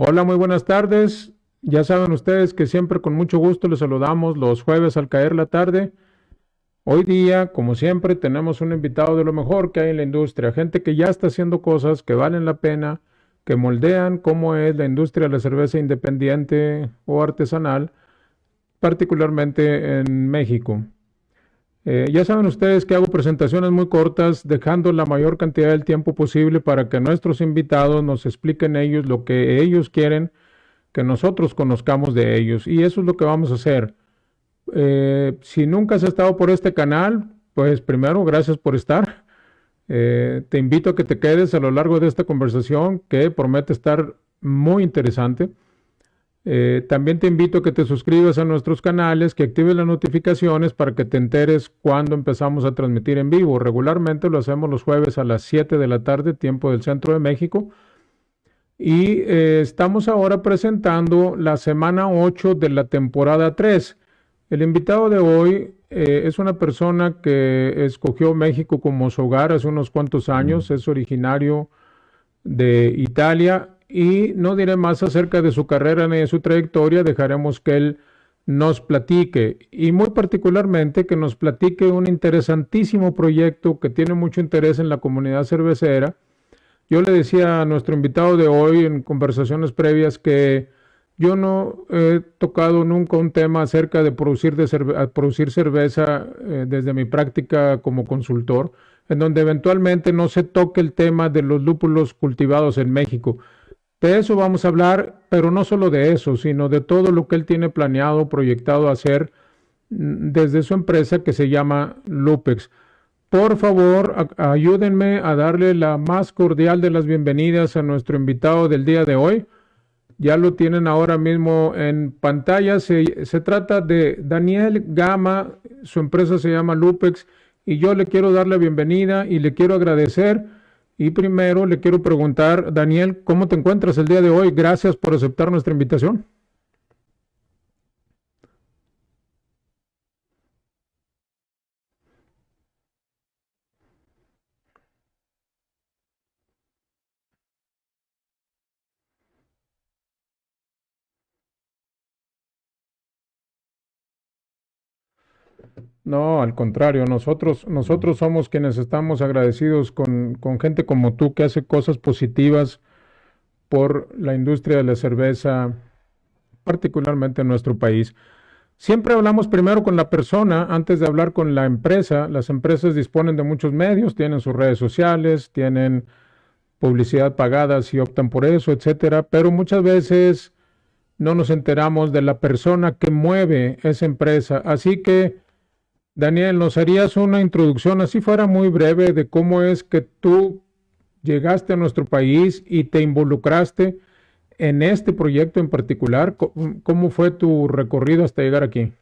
Hola, muy buenas tardes. Ya saben ustedes que siempre con mucho gusto les saludamos los jueves al caer la tarde. Hoy día, como siempre, tenemos un invitado de lo mejor que hay en la industria, gente que ya está haciendo cosas que valen la pena, que moldean cómo es la industria de la cerveza independiente o artesanal, particularmente en México. Ya saben ustedes que hago presentaciones muy cortas, dejando la mayor cantidad del tiempo posible para que nuestros invitados nos expliquen ellos lo que ellos quieren que nosotros conozcamos de ellos. Y eso es lo que vamos a hacer. Si nunca has estado por este canal, pues primero, gracias por estar. Te invito a que te quedes a lo largo de esta conversación que promete estar muy interesante. También te invito a que te suscribas a nuestros canales, que actives las notificaciones para que te enteres cuando empezamos a transmitir en vivo. Regularmente lo hacemos los jueves a las 7 de la tarde, tiempo del centro de México. Y estamos ahora presentando la semana 8 de la temporada 3. El invitado de hoy es una persona que escogió México como su hogar hace unos cuantos años, es originario de Italia y no diré más acerca de su carrera ni de su trayectoria, dejaremos que él nos platique y muy particularmente que nos platique un interesantísimo proyecto que tiene mucho interés en la comunidad cervecera. Yo le decía a nuestro invitado de hoy en conversaciones previas que yo no he tocado nunca un tema acerca de producir cerveza desde mi práctica como consultor, en donde eventualmente no se toque el tema de los lúpulos cultivados en México. De eso vamos a hablar, pero no solo de eso, sino de todo lo que él tiene planeado, proyectado hacer desde su empresa que se llama Lupex. Por favor, ayúdenme a darle la más cordial de las bienvenidas a nuestro invitado del día de hoy. Ya lo tienen ahora mismo en pantalla. Se trata de Daniel Gama, su empresa se llama Lupex y yo le quiero dar la bienvenida y le quiero agradecer. Y primero le quiero preguntar, Daniel, ¿cómo te encuentras el día de hoy? Gracias por aceptar nuestra invitación. No, al contrario, nosotros somos quienes estamos agradecidos con gente como tú que hace cosas positivas por la industria de la cerveza, particularmente en nuestro país. Siempre hablamos primero con la persona antes de hablar con la empresa. Las empresas disponen de muchos medios, tienen sus redes sociales, tienen publicidad pagada si optan por eso, etcétera, pero muchas veces no nos enteramos de la persona que mueve esa empresa. Así que, Daniel, ¿nos harías una introducción, así fuera muy breve, de cómo es que tú llegaste a nuestro país y te involucraste en este proyecto en particular? ¿Cómo fue tu recorrido hasta llegar aquí?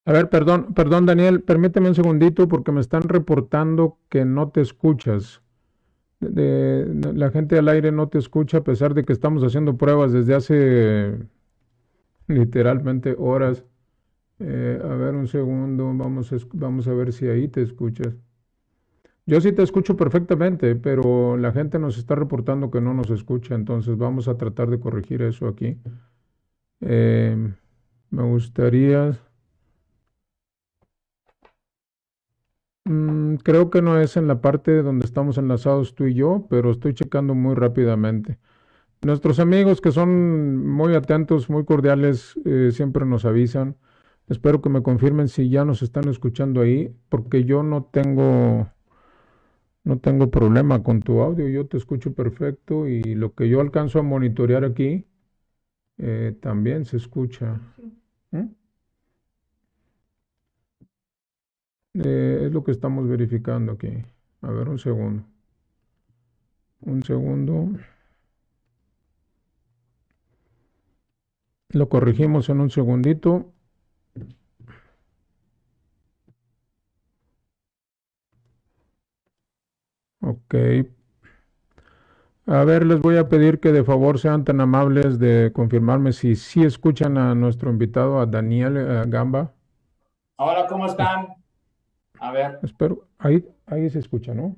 A ver, perdón, Daniel, permíteme un segundito porque me están reportando que no te escuchas. La gente al aire no te escucha a pesar de que estamos haciendo pruebas desde hace literalmente horas. A ver, un segundo, vamos a ver si ahí te escuchas. Yo sí te escucho perfectamente, pero la gente nos está reportando que no nos escucha, entonces vamos a tratar de corregir eso aquí. Eh, Me gustaría, creo que no es en la parte donde estamos enlazados tú y yo, pero estoy checando muy rápidamente. Nuestros amigos que son muy atentos, muy cordiales, siempre nos avisan. Espero que me confirmen si ya nos están escuchando ahí, porque yo no tengo problema con tu audio, yo te escucho perfecto y lo que yo alcanzo a monitorear aquí también se escucha. ¿Mm? Es lo que estamos verificando aquí. A ver, un segundo. Un segundo. Lo corregimos en un segundito. Ok. A ver, les voy a pedir que de favor sean tan amables de confirmarme si sí escuchan a nuestro invitado, a Daniel Gamba. Hola, ¿cómo Es- están? A ver, espero, ahí se escucha, ¿no?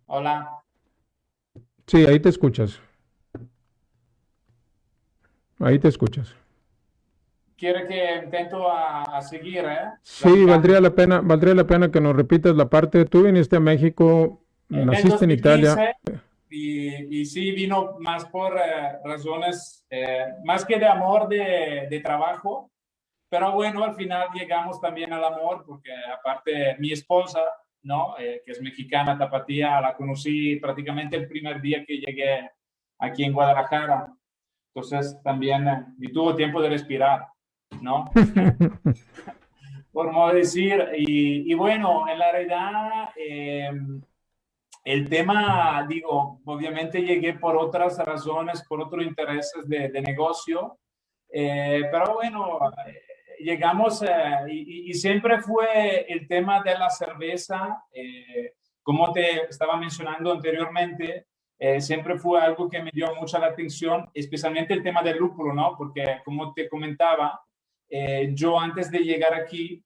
hola. Sí, ahí te escuchas. Ahí te escuchas. ¿Quiere que intento a seguir, Sí, platicando? valdría la pena que nos repitas la parte. Tú viniste a México, En el naciste en Italia. 2015 y sí vino más por razones, más que de amor de trabajo, pero bueno, al final llegamos también al amor porque aparte mi esposa, ¿no? Que es mexicana, tapatía, la conocí prácticamente el primer día que llegué aquí en Guadalajara. Entonces también y tuvo tiempo de respirar, ¿no? Por modo decir. Y bueno, en la realidad, el tema, digo, obviamente llegué por otras razones, por otros intereses de negocio, pero bueno, llegamos y siempre fue el tema de la cerveza, como te estaba mencionando anteriormente, siempre fue algo que me dio mucha la atención, especialmente el tema del lúpulo, ¿no? Porque como te comentaba, yo antes de llegar aquí,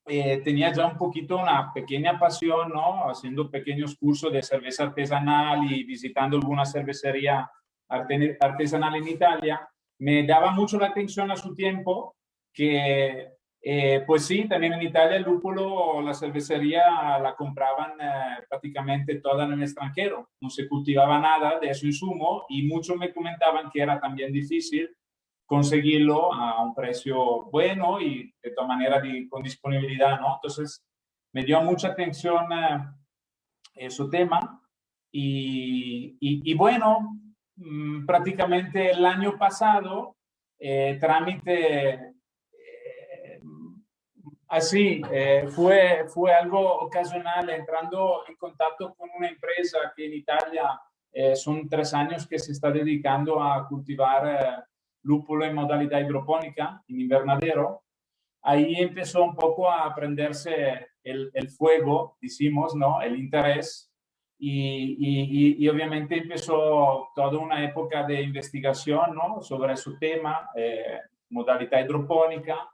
tenía ya un poquito una pequeña pasión, ¿no? Haciendo pequeños cursos de cerveza artesanal y visitando alguna cervecería artesanal en Italia. Me daba mucho la atención a su tiempo que, pues sí, también en Italia el lúpulo, la cervecería la compraban prácticamente toda en el extranjero. No se cultivaba nada de su insumo y muchos me comentaban que era también difícil conseguirlo a un precio bueno y de todas maneras con disponibilidad, ¿no? Entonces, me dio mucha atención su tema y bueno, prácticamente el año pasado, trámite así, fue algo ocasional, entrando en contacto con una empresa que en Italia son 3 años que se está dedicando a cultivar lúpulo en modalidad hidropónica, en invernadero. Ahí empezó un poco a aprenderse el fuego, decimos, ¿no? El interés. Y obviamente empezó toda una época de investigación, ¿no? Sobre su tema, modalidad hidropónica.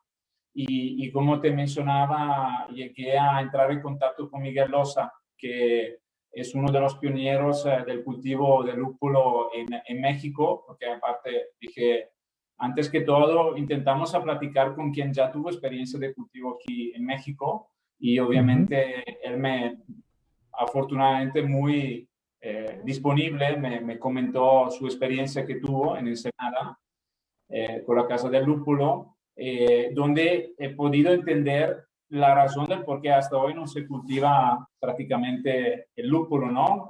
Y como te mencionaba, llegué a entrar en contacto con Miguel Loza, que es uno de los pioneros del cultivo de lúpulo en México, porque aparte dije, antes que todo, intentamos a platicar con quien ya tuvo experiencia de cultivo aquí en México y Ujú. obviamente él afortunadamente muy disponible, me comentó su experiencia que tuvo en Ensenada con la Casa del Lúpulo, donde he podido entender la razón del por qué hasta hoy no se cultiva prácticamente el lúpulo, ¿no?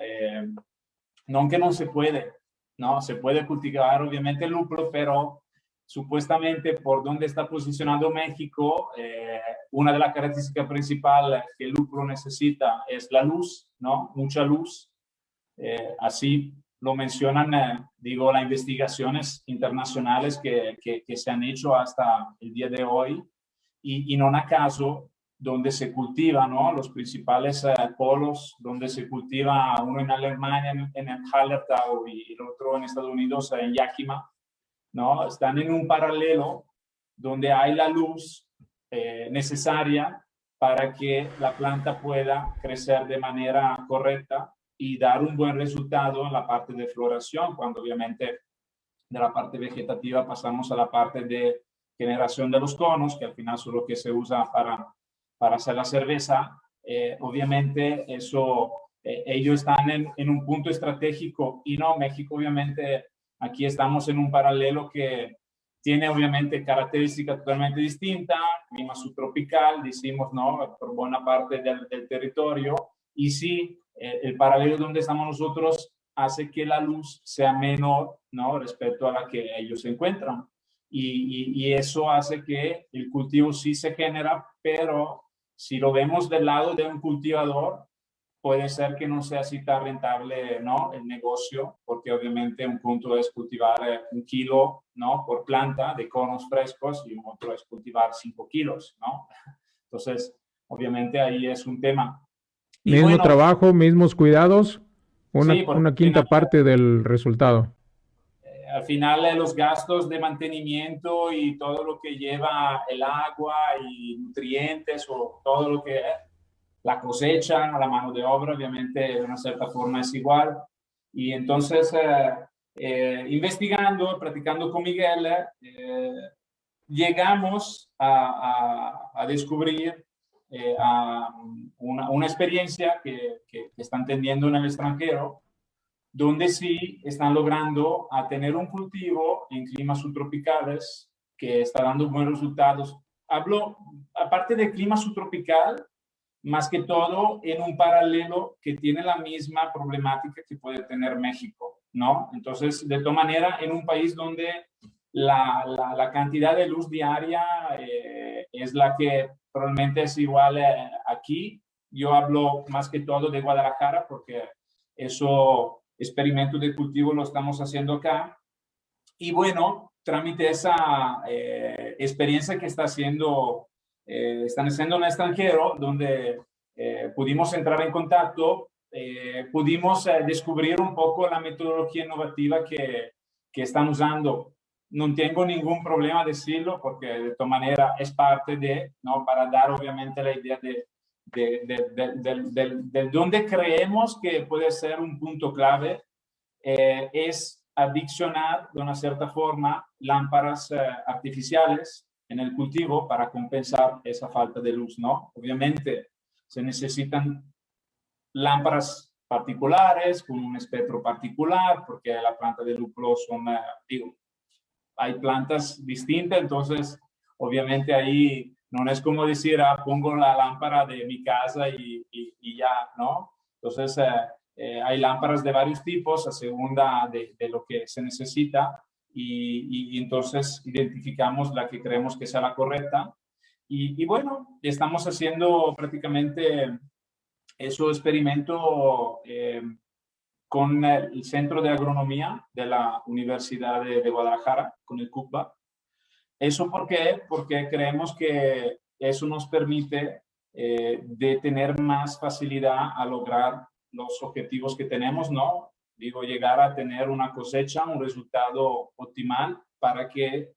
No que no se puede, ¿no? Se puede cultivar obviamente el lúpulo, pero supuestamente por donde está posicionado México, una de las características principales que el lúpulo necesita es la luz, ¿no? Mucha luz. Así lo mencionan, digo, las investigaciones internacionales que se han hecho hasta el día de hoy y no acaso donde se cultiva, ¿no? Los principales polos donde se cultiva, uno en Alemania, en el Hallertau y el otro en Estados Unidos, en Yakima, ¿no? Están en un paralelo donde hay la luz necesaria para que la planta pueda crecer de manera correcta y dar un buen resultado en la parte de floración, cuando obviamente de la parte vegetativa pasamos a la parte de generación de los conos, que al final son lo que se usa para hacer la cerveza. Obviamente eso ellos están en un punto estratégico y no, México obviamente aquí estamos en un paralelo que tiene obviamente características totalmente distintas, clima subtropical, decimos, ¿no? Por buena parte del territorio. Y sí, el paralelo donde estamos nosotros hace que la luz sea menor, ¿no? Respecto a la que ellos se encuentran. Y eso hace que el cultivo sí se genera, pero si lo vemos del lado de un cultivador, puede ser que no sea así tan rentable, ¿no? El negocio, porque obviamente un punto es cultivar 1 kilo, ¿no? Por planta de conos frescos y un otro es cultivar 5 kilos, ¿no? Entonces, obviamente ahí es un tema. Y Mismo bueno, trabajo, mismos cuidados, sí, porque una quinta parte del resultado. al final los gastos de mantenimiento y todo lo que lleva el agua y nutrientes o todo lo que la cosecha, la mano de obra, obviamente de una cierta forma es igual. Y entonces, investigando, practicando con Miguel, llegamos a descubrir una experiencia que están teniendo en el extranjero, donde sí están logrando a tener un cultivo en climas subtropicales que está dando buenos resultados. Hablo, aparte de clima subtropical, más que todo en un paralelo que tiene la misma problemática que puede tener México, ¿no? Entonces, de todas maneras, en un país donde la cantidad de luz diaria es la que probablemente es igual aquí. Yo hablo más que todo de Guadalajara porque eso, experimento de cultivo lo estamos haciendo acá. Y bueno, trámite esa experiencia que están haciendo en el extranjero, donde pudimos entrar en contacto, pudimos descubrir un poco la metodología innovativa que están usando. No tengo ningún problema decirlo porque de todas maneras es parte de, ¿no? Para dar obviamente la idea de dónde creemos que puede ser un punto clave, es adicionar de una cierta forma lámparas artificiales en el cultivo para compensar esa falta de luz, ¿no? Obviamente se necesitan lámparas particulares con un espectro particular porque la planta de lúpulo son, digo, hay plantas distintas, entonces obviamente ahí no es como decir, pongo la lámpara de mi casa y ya, ¿no? Entonces hay lámparas de varios tipos a segunda de lo que se necesita y entonces identificamos la que creemos que sea la correcta. Y bueno, estamos haciendo prácticamente eso experimento con el Centro de Agronomía de la Universidad de Guadalajara, con el CUCBA. ¿Eso por qué? Porque creemos que eso nos permite de tener más facilidad a lograr los objetivos que tenemos, ¿no? Digo, llegar a tener una cosecha, un resultado optimal para que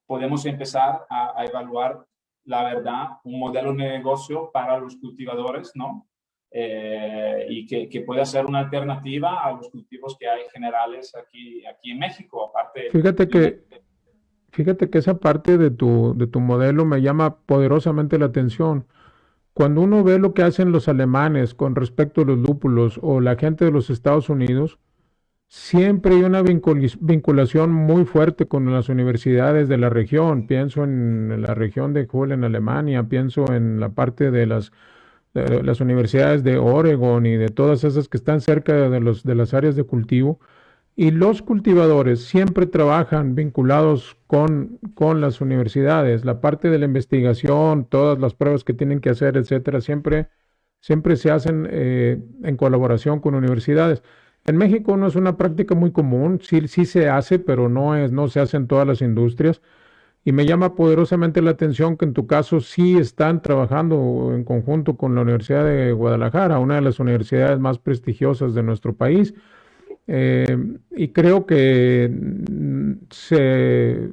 podemos empezar a evaluar la verdad, un modelo de negocio para los cultivadores, ¿no? Y que pueda ser una alternativa a los cultivos que hay generales aquí en México. Aparte, Fíjate que, fíjate que esa parte de tu modelo me llama poderosamente la atención. Cuando uno ve lo que hacen los alemanes con respecto a los lúpulos o la gente de los Estados Unidos, siempre hay una vinculación muy fuerte con las universidades de la región. Pienso en la región de Hull en Alemania, pienso en la parte de las universidades de Oregon y de todas esas que están cerca de las áreas de cultivo. Y los cultivadores siempre trabajan vinculados con las universidades, la parte de la investigación, todas las pruebas que tienen que hacer, etcétera, siempre se hacen en colaboración con universidades. En México no es una práctica muy común, sí, sí se hace, pero no se hace en todas las industrias. Y me llama poderosamente la atención que en tu caso sí están trabajando en conjunto con la Universidad de Guadalajara, una de las universidades más prestigiosas de nuestro país. Y creo que se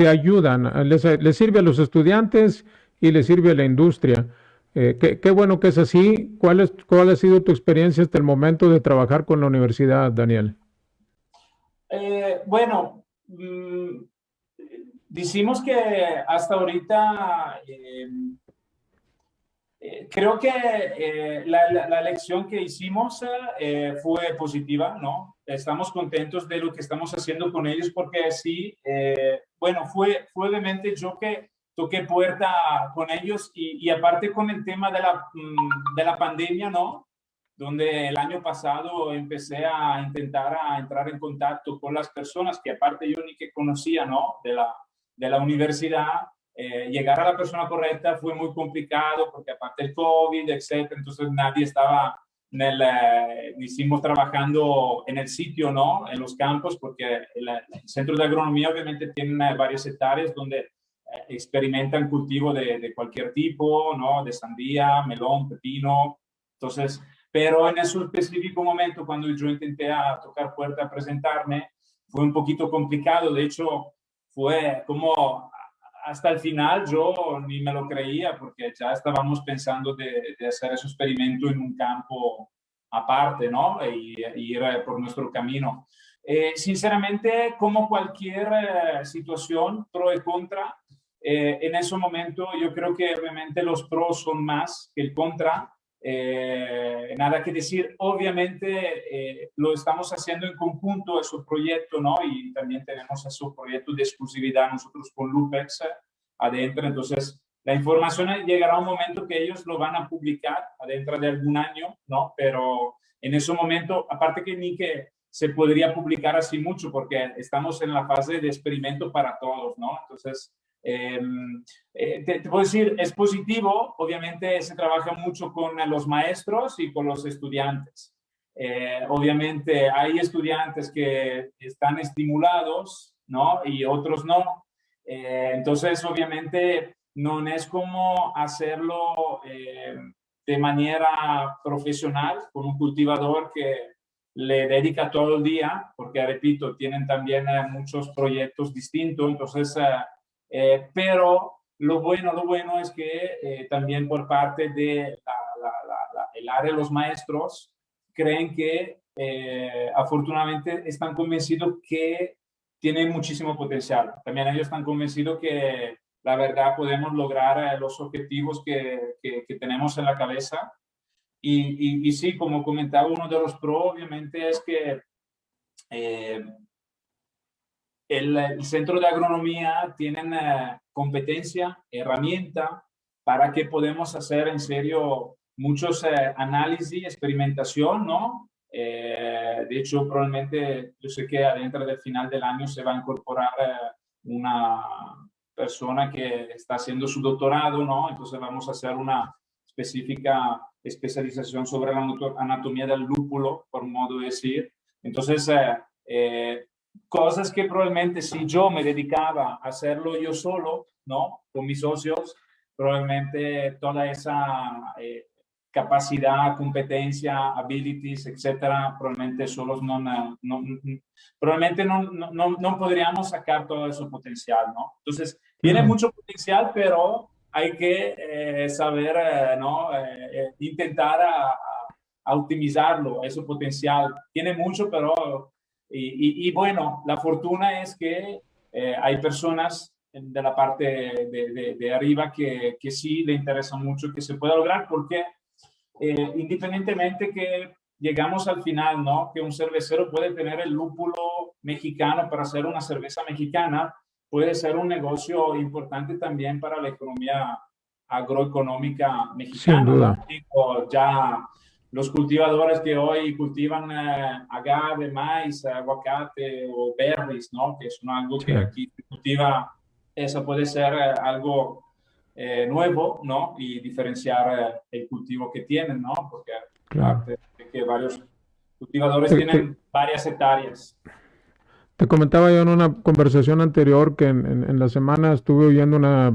ayudan, les sirve a los estudiantes y les sirve a la industria. Qué bueno que es así. ¿Cuál ha sido tu experiencia hasta el momento de trabajar con la universidad, Daniel? bueno, decimos que hasta ahorita Creo que la elección que hicimos fue positiva, ¿no? Estamos contentos de lo que estamos haciendo con ellos porque sí, bueno, fue obviamente yo que toqué puerta con ellos y aparte con el tema de la pandemia, ¿no? Donde el año pasado empecé a intentar a entrar en contacto con las personas que aparte yo ni que conocía, ¿no? De la universidad. Llegar a la persona correcta fue muy complicado porque aparte el COVID, etcétera, entonces nadie estaba hicimos trabajando en el sitio, ¿no? En los campos, porque el centro de agronomía obviamente tiene varias hectáreas donde experimentan cultivo de cualquier tipo, ¿no? De sandía, melón, pepino. Entonces, pero en ese específico momento, cuando yo intenté a tocar puerta a presentarme, fue un poquito complicado. De hecho, fue como hasta el final yo ni me lo creía porque ya estábamos pensando de hacer ese experimento en un campo aparte, ¿no? Y ir por nuestro camino. Sinceramente, como cualquier situación, pro y contra, en ese momento yo creo que obviamente los pros son más que el contra. Nada que decir, obviamente lo estamos haciendo en conjunto, es un proyecto, ¿no? Y también tenemos ese proyecto de exclusividad nosotros con Lupex adentro, entonces la información llegará a un momento que ellos lo van a publicar adentro de algún año, ¿no? Pero en ese momento, aparte que ni que se podría publicar así mucho, porque estamos en la fase de experimento para todos, ¿no? Entonces, te puedo decir, es positivo, obviamente se trabaja mucho con los maestros y con los estudiantes. Obviamente hay estudiantes que están estimulados, ¿no? Y otros no. Entonces, obviamente, no es como hacerlo de manera profesional con un cultivador que le dedica todo el día, porque, repito, tienen también muchos proyectos distintos, entonces... pero lo bueno es que también por parte de el área de los maestros creen que afortunadamente están convencidos que tienen muchísimo potencial. También ellos están convencidos que la verdad podemos lograr los objetivos que tenemos en la cabeza. Y sí, como comentaba, uno de los pros obviamente es que eh, el centro de agronomía tiene competencia, herramienta para que podemos hacer en serio muchos análisis, experimentación, ¿no? De hecho, probablemente yo sé que adentro del final del año se va a incorporar una persona que está haciendo su doctorado, ¿no? Entonces vamos a hacer una específica especialización sobre la anatomía del lúpulo, por modo de decir. Entonces, cosas que probablemente si yo me dedicaba a hacerlo yo solo, ¿no? Con mis socios, probablemente toda esa capacidad, competencia, abilities, etcétera, probablemente solos probablemente no podríamos sacar todo ese potencial, ¿no? Entonces, tiene mucho potencial, pero hay que saber, ¿no? Intentar a optimizarlo, ese potencial. Tiene mucho, pero y bueno, la fortuna es que hay personas de la parte de arriba que sí le interesa mucho que se pueda lograr, porque independientemente que llegamos al final, ¿no? Que un cervecero puede tener el lúpulo mexicano para hacer una cerveza mexicana, puede ser un negocio importante también para la economía agroeconómica Sin mexicana, duda. ¿no? Digo, ya los cultivadores que hoy cultivan agave, maíz, aguacate o berries, ¿no? Que es algo Sí, que aquí se cultiva, eso puede ser algo nuevo, ¿no? Y diferenciar el cultivo que tienen, ¿no? Porque claro. aparte de que varios cultivadores Te, te- tienen varias hectáreas. te comentaba yo en una conversación anterior que en la semana estuve oyendo una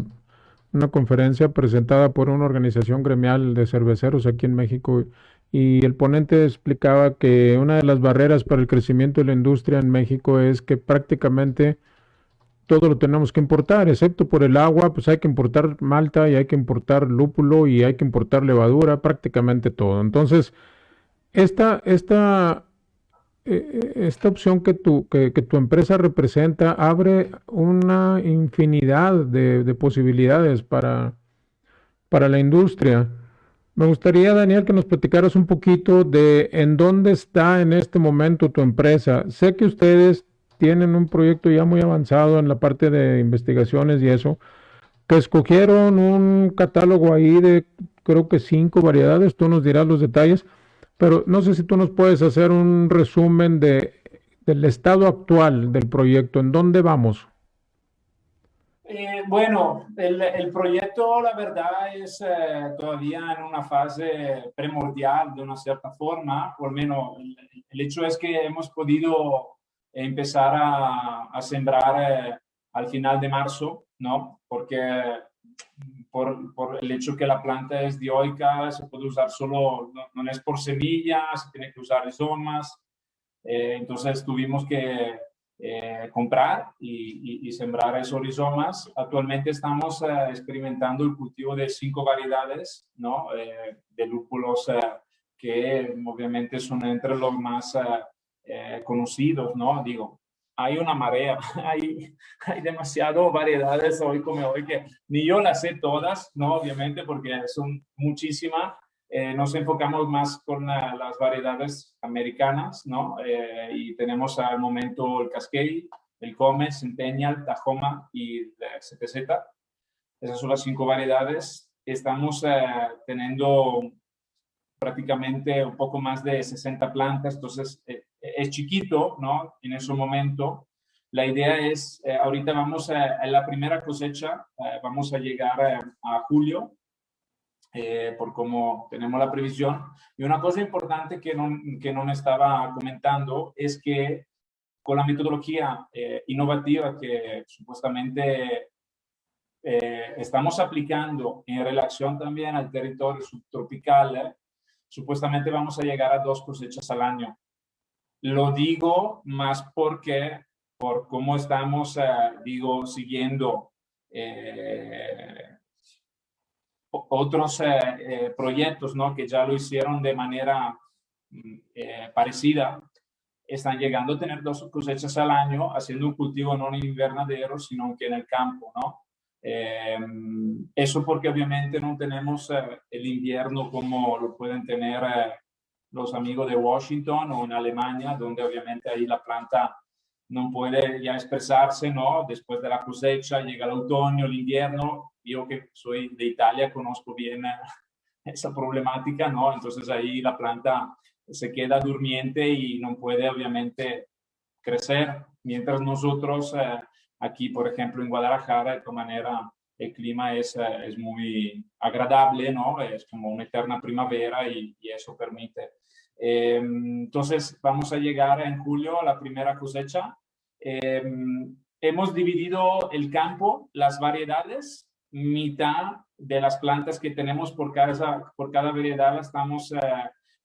conferencia presentada por una organización gremial de cerveceros aquí en México y el ponente explicaba que una de las barreras para el crecimiento de la industria en México es que prácticamente todo lo tenemos que importar, excepto por el agua, pues hay que importar malta y hay que importar lúpulo y hay que importar levadura, prácticamente todo. Entonces, esta esta opción que tu empresa representa abre una infinidad de posibilidades para la industria. Me gustaría, Daniel, que nos platicaras un poquito de en dónde está en este momento tu empresa. Sé que ustedes tienen un proyecto ya muy avanzado en la parte de investigaciones y eso, que escogieron un catálogo ahí de creo que 5 variedades, tú nos dirás los detalles, pero no sé si tú nos puedes hacer un resumen del estado actual del proyecto, en dónde vamos. Bueno, el proyecto, la verdad, es todavía en una fase primordial de una cierta forma, por lo menos el hecho es que hemos podido empezar a sembrar al final de marzo, ¿no? Porque por el hecho que la planta es dioica, se puede usar solo, no es por semillas, se tiene que usar rizomas, entonces tuvimos que comprar y sembrar esos rizomas. Actualmente estamos experimentando el cultivo de 5 variedades, ¿no? De lúpulos que obviamente son entre los más conocidos, ¿no? Digo, hay una marea, hay demasiadas variedades hoy como hoy que ni yo las sé todas, ¿no? Obviamente porque son muchísimas. Nos enfocamos más con las variedades americanas, ¿no? Y tenemos al momento el Cascade, el Come, Centennial, Tahoma y la CTZ. Esas son las 5 variedades. Estamos teniendo prácticamente un poco más de 60 plantas, entonces es chiquito, ¿no? En ese momento. La idea es, ahorita vamos a la primera cosecha, vamos a llegar a julio, por cómo tenemos la previsión. Y una cosa importante que no me estaba comentando es que con la metodología innovativa que supuestamente estamos aplicando en relación también al territorio subtropical, supuestamente vamos a llegar a 2 cosechas al año. Lo digo más porque, por cómo estamos, digo, siguiendo otros proyectos, ¿no? Que ya lo hicieron de manera parecida, están llegando a tener 2 cosechas al año, haciendo un cultivo no en invernadero, sino que en el campo, ¿no? Eso porque obviamente no tenemos el invierno como lo pueden tener los amigos de Washington o en Alemania, donde obviamente ahí la planta no puede ya expresarse, ¿no? Después de la cosecha llega el otoño, el invierno. Yo que soy de Italia conozco bien esa problemática, ¿no? Entonces ahí la planta se queda durmiente y no puede obviamente crecer, mientras nosotros aquí, por ejemplo, en Guadalajara, de todas maneras, el clima es muy agradable, ¿no? Es como una eterna primavera y eso permite. Entonces, vamos a llegar en julio a la primera cosecha. Eh, Hemos dividido el campo, las variedades, mitad de las plantas que tenemos por cada variedad estamos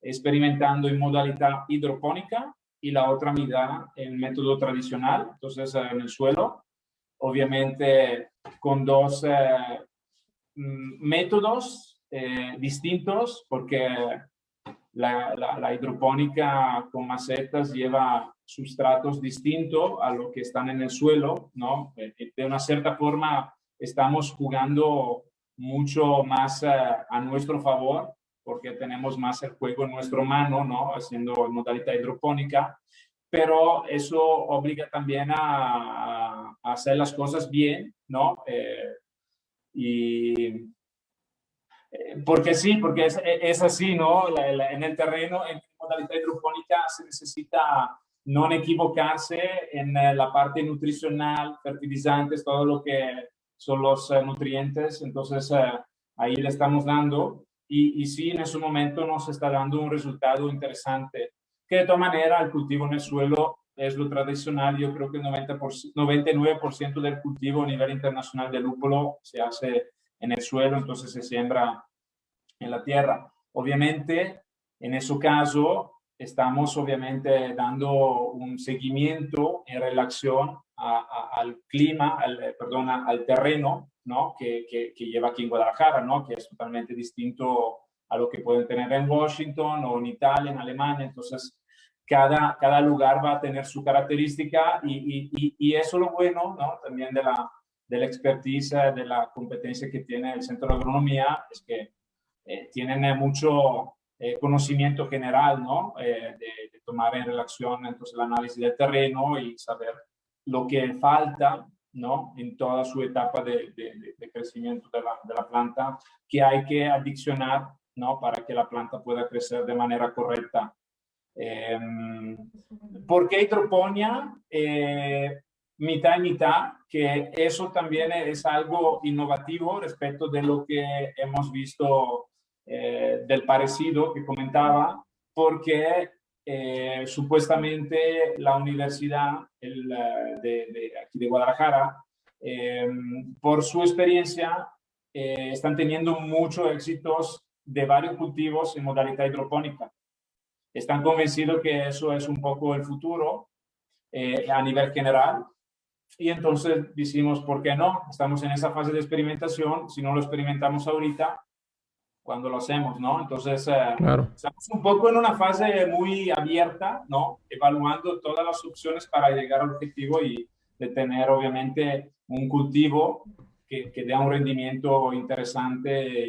experimentando en modalidad hidropónica y la otra mitad en método tradicional, entonces en el suelo, obviamente con dos métodos distintos, porque la hidropónica con macetas lleva sustratos distintos a lo que están en el suelo, ¿no? De una cierta forma estamos jugando mucho más a nuestro favor porque tenemos más el juego en nuestra mano, ¿no? Haciendo modalidad hidropónica, pero eso obliga también a hacer las cosas bien, ¿no? Y porque sí, porque es así, ¿no? En el terreno, en modalidad hidropónica, se necesita no equivocarse en la parte nutricional, fertilizantes, todo lo que son los nutrientes. Entonces, ahí le estamos dando. Y sí, en ese momento nos está dando un resultado interesante. Que de todas maneras, el cultivo en el suelo es lo tradicional. Yo creo que el 99% del cultivo a nivel internacional de lúpulo se hace en el suelo, entonces se siembra en la tierra. Obviamente, en ese caso, estamos obviamente dando un seguimiento en relación al clima, perdón, al terreno, ¿no? Que lleva aquí en Guadalajara, ¿no? Que es totalmente distinto a lo que pueden tener en Washington o en Italia, en Alemania. Entonces, cada lugar va a tener su característica y eso es lo bueno, ¿no? También de la expertise, de la competencia que tiene el Centro de Agronomía, es que tienen mucho conocimiento general, ¿no? De tomar en relación entonces el análisis del terreno y saber lo que falta, ¿no? En toda su etapa de crecimiento de la planta, que hay que adicionar, ¿no? Para que la planta pueda crecer de manera correcta. ¿Por qué hidroponía? Mitad y mitad, que eso también es algo innovativo respecto de lo que hemos visto del parecido que comentaba, porque supuestamente la universidad aquí de Guadalajara, por su experiencia, están teniendo muchos éxitos de varios cultivos en modalidad hidropónica. Están convencidos que eso es un poco el futuro a nivel general. Y entonces decimos, ¿por qué no? Estamos en esa fase de experimentación. Si no lo experimentamos ahorita, ¿cuándo lo hacemos, no? Entonces, Claro. estamos un poco en una fase muy abierta, ¿no? Evaluando todas las opciones para llegar al objetivo y de tener, obviamente, un cultivo que dé un rendimiento interesante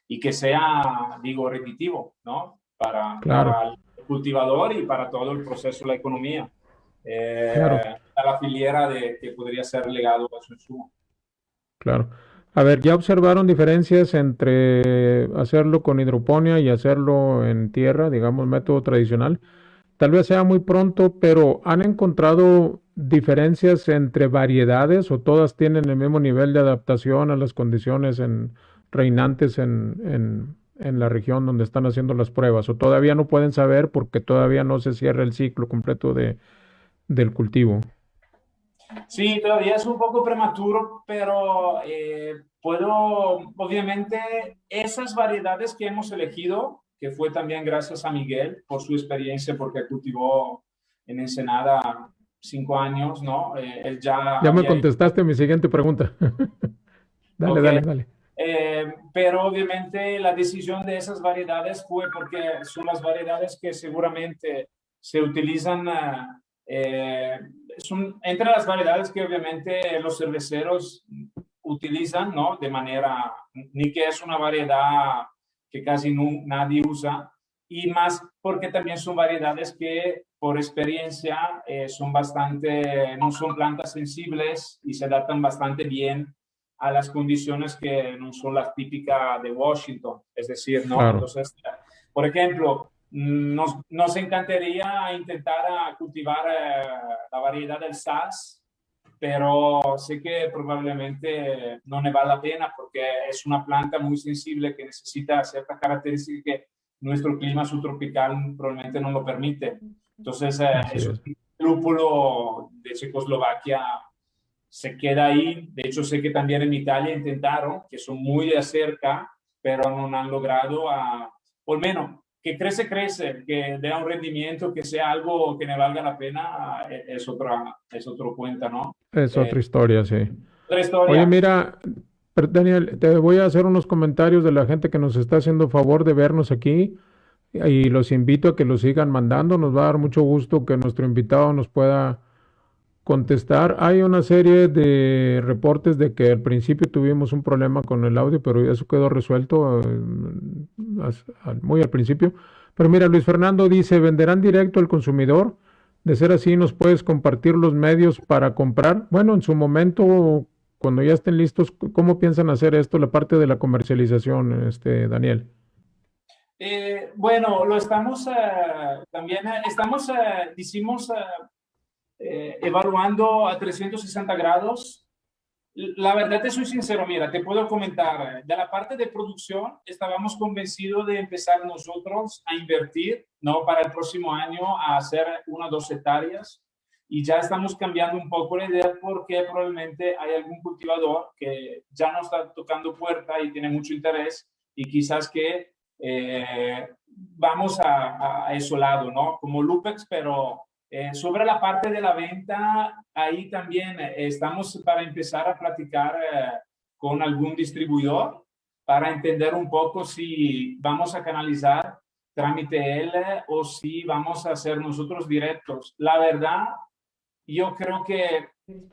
y que sea, digo, reditivo, ¿no? Claro, Para el cultivador y para todo el proceso de la economía, claro, a la filiera que podría ser legado a su insumo. claro. A ver, ¿ya observaron diferencias entre hacerlo con hidroponía y hacerlo en tierra, digamos, método tradicional? Tal vez sea muy pronto, pero ¿han encontrado diferencias entre variedades o todas tienen el mismo nivel de adaptación a las condiciones reinantes en la región donde están haciendo las pruebas? ¿O todavía no pueden saber porque todavía no se cierra el ciclo completo del cultivo? Sí, todavía es un poco prematuro, pero obviamente, esas variedades que hemos elegido, que fue también gracias a Miguel por su experiencia, porque cultivó en Ensenada 5 años, ¿no? Él ya Ya me había... contestaste mi siguiente pregunta. Dale, Ok. dale, dale. Pero obviamente la decisión de esas variedades fue porque son las variedades que seguramente se utilizan, son entre las variedades que obviamente los cerveceros utilizan, ¿no? De manera, ni que es una variedad que casi nadie usa, y más porque también son variedades que por experiencia son bastante, no son plantas sensibles y se adaptan bastante bien a las condiciones que no son las típicas de Washington, es decir, ¿no? Claro, Entonces, por ejemplo, nos encantaría intentar cultivar la variedad del SAS, pero sé que probablemente no me vale la pena porque es una planta muy sensible que necesita ciertas características que nuestro clima subtropical probablemente no lo permite. Entonces, así es es. un lúpulo de Checoslovaquia, se queda ahí. De hecho, sé que también en Italia intentaron, que son muy de cerca, pero no han logrado, por menos, que crece, que dé un rendimiento, que sea algo que me valga la pena, es otro cuenta, ¿no? Es otra historia, sí. Otra Oye, historia. mira, Daniel, te voy a hacer unos comentarios de la gente que nos está haciendo favor de vernos aquí y los invito a que los sigan mandando. Nos va a dar mucho gusto que nuestro invitado nos pueda contestar. Hay una serie de reportes de que al principio tuvimos un problema con el audio, pero eso quedó resuelto muy al principio. Pero mira, Luis Fernando dice, ¿venderán directo al consumidor? De ser así, ¿nos puedes compartir los medios para comprar? Bueno, en su momento, cuando ya estén listos, ¿cómo piensan hacer esto, la parte de la comercialización, Daniel? Bueno, lo estamos también, estamos, hicimos evaluando a 360 grados. La verdad, te soy sincero, mira, te puedo comentar, de la parte de producción, estábamos convencidos de empezar nosotros a invertir, ¿no? Para el próximo año a hacer 1 o 2 hectáreas, y ya estamos cambiando un poco la idea porque probablemente hay algún cultivador que ya no está tocando puerta y tiene mucho interés y quizás que vamos a ese lado, ¿no? Como Lupex, pero sobre la parte de la venta, ahí también estamos para empezar a platicar con algún distribuidor para entender un poco si vamos a canalizar trámite L o si vamos a hacer nosotros directos. La verdad, yo creo que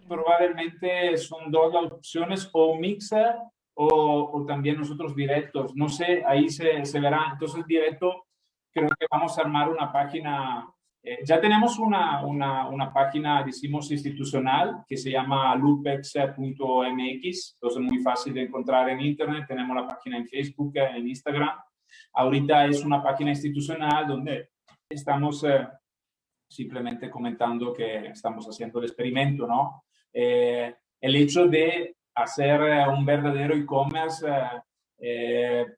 probablemente son dos las opciones, o un mixer o también nosotros directos, no sé, ahí se verá. Entonces, directo, creo que vamos a armar una página. Ya tenemos una página, decimos, institucional que se llama lupex.mx, entonces muy fácil de encontrar en internet. Tenemos la página en Facebook, en Instagram. Ahorita es una página institucional donde estamos simplemente comentando que estamos haciendo el experimento, ¿no? El hecho de hacer un verdadero e-commerce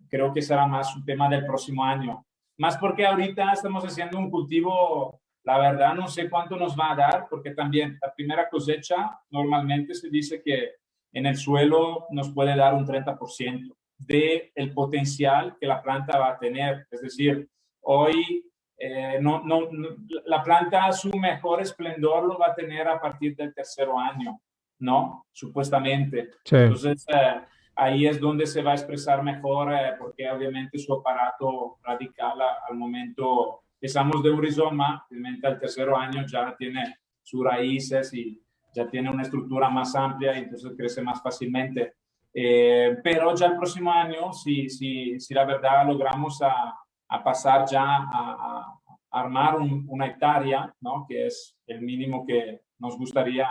creo que será más un tema del próximo año. Más porque ahorita estamos haciendo un cultivo, la verdad no sé cuánto nos va a dar, porque también la primera cosecha normalmente se dice que en el suelo nos puede dar un 30% del potencial que la planta va a tener. Es decir, hoy la planta su mejor esplendor lo va a tener a partir del tercero año, ¿no? Supuestamente. Sí, Entonces, ahí es donde se va a expresar mejor, porque obviamente su aparato radical al momento, empezamos de un rizoma, obviamente al tercero año ya tiene sus raíces y ya tiene una estructura más amplia y entonces crece más fácilmente. Pero ya el próximo año, si la verdad logramos a pasar ya a armar una hectárea, ¿no? Que es el mínimo que nos gustaría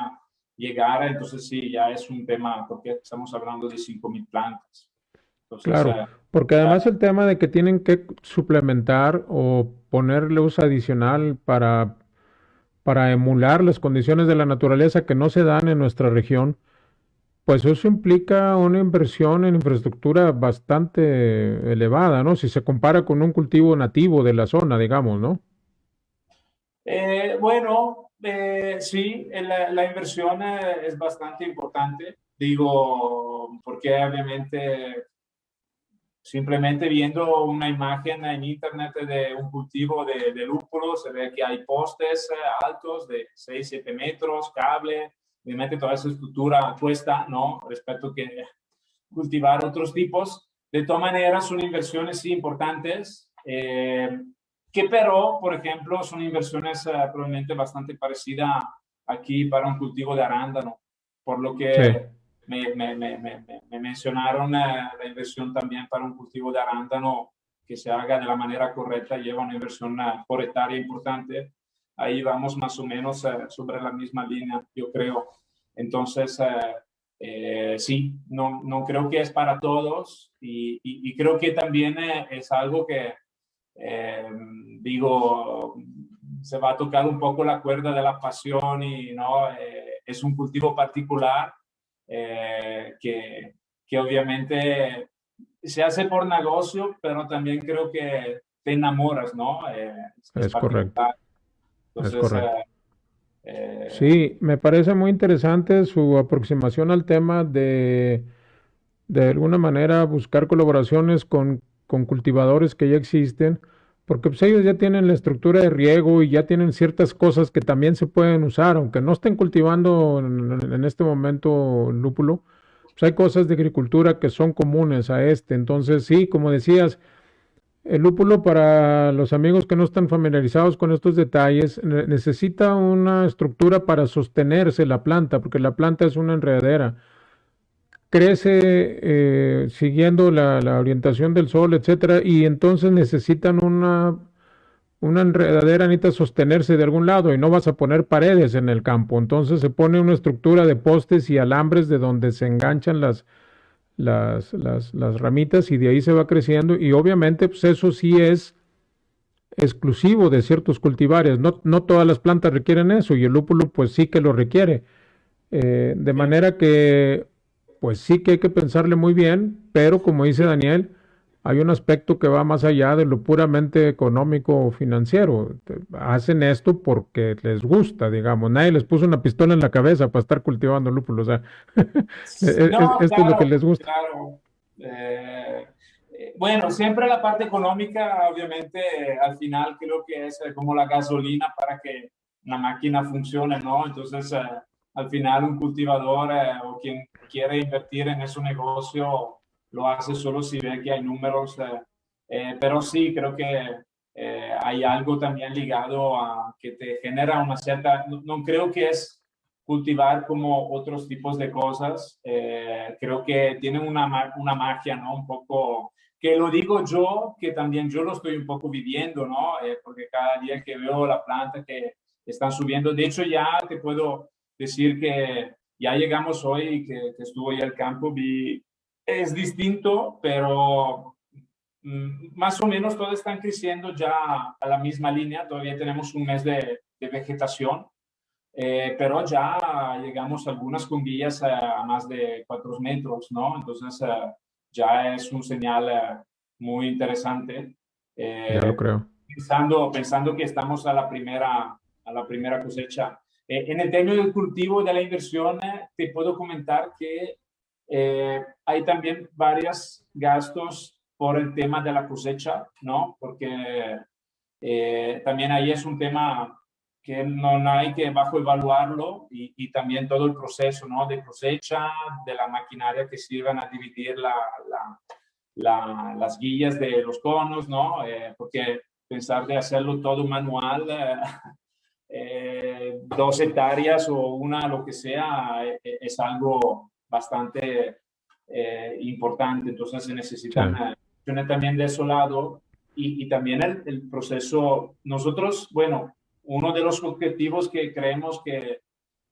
llegar, entonces sí, ya es un tema, porque estamos hablando de 5.000 plantas. Entonces, claro, porque además el tema de que tienen que suplementar o poner luz adicional para emular las condiciones de la naturaleza que no se dan en nuestra región, pues eso implica una inversión en infraestructura bastante elevada, ¿no? Si se compara con un cultivo nativo de la zona, digamos, ¿no? bueno, sí, la inversión es bastante importante, digo, porque obviamente simplemente viendo una imagen en internet de un cultivo de lúpulo, se ve que hay postes altos de 6 7 metros, cable, obviamente toda esa estructura cuesta, ¿no? Respecto que cultivar otros tipos. De todas maneras, son inversiones sí importantes, que pero, por ejemplo, son inversiones probablemente bastante parecidas aquí para un cultivo de arándano, por lo Sí, que me mencionaron la inversión también para un cultivo de arándano que se haga de la manera correcta, lleva una inversión por hectárea importante. Ahí vamos más o menos sobre la misma línea, yo creo. Entonces, sí, no creo que es para todos y creo que también es algo que, eh, digo, se va a tocar un poco la cuerda de la pasión y no es un cultivo particular que obviamente se hace por negocio, pero también creo que te enamoras, ¿no? Es es correcto, particular. es Entonces, correcto. eh, Sí, me parece muy interesante su aproximación al tema de alguna manera buscar colaboraciones con cultivadores que ya existen, porque pues ellos ya tienen la estructura de riego y ya tienen ciertas cosas que también se pueden usar, aunque no estén cultivando en este momento lúpulo, pues hay cosas de agricultura que son comunes a este. Entonces, sí, como decías, el lúpulo para los amigos que no están familiarizados con estos detalles necesita una estructura para sostenerse la planta, porque la planta es una enredadera crece siguiendo la orientación del sol, etcétera, y entonces necesitan una enredadera, necesita sostenerse de algún lado y no vas a poner paredes en el campo. Entonces se pone una estructura de postes y alambres de donde se enganchan las ramitas y de ahí se va creciendo. Y obviamente, pues eso sí es exclusivo de ciertos cultivares. No, no todas las plantas requieren eso y el lúpulo, pues sí que lo requiere. De sí, manera que, pues sí que hay que pensarle muy bien, pero como dice Daniel, hay un aspecto que va más allá de lo puramente económico o financiero. Hacen esto porque les gusta, digamos. Nadie les puso una pistola en la cabeza para estar cultivando lúpulo. O sea, no, esto es lo que claro, les gusta. claro. Bueno, siempre la parte económica, obviamente, al final creo que es como la gasolina para que la máquina funcione, ¿no? Entonces, al final un cultivador o quien quiere invertir en ese negocio lo hace solo si ve que hay números, pero sí, creo que hay algo también ligado a que te genera una cierta, no creo que es cultivar como otros tipos de cosas. Creo que tienen una magia, ¿no? Un poco, que lo digo yo, que también yo lo estoy un poco viviendo, ¿no? Porque cada día que veo la planta que están subiendo, de hecho ya te puedo decir que ya llegamos hoy, que estuvo ya el campo, vi, es distinto, pero más o menos todos están creciendo ya a la misma línea, todavía tenemos un mes de vegetación, pero ya llegamos a algunas cumbillas a más de 4 metros, ¿no? Entonces ya es un señal muy interesante. Ya lo Eh, creo. pensando que estamos a la primera cosecha. En el tema del cultivo de la inversión, te puedo comentar que hay también varios gastos por el tema de la cosecha, ¿no? Porque también ahí es un tema que no hay que bajo evaluarlo y también todo el proceso, ¿no? De cosecha, de la maquinaria que sirvan a dividir las guías de los conos, ¿no? Porque pensar de hacerlo todo manual, 2 hectáreas o una, lo que sea, es algo bastante importante. Entonces se Sí, necesitan también de ese lado y también el proceso. Nosotros, bueno, uno de los objetivos que creemos que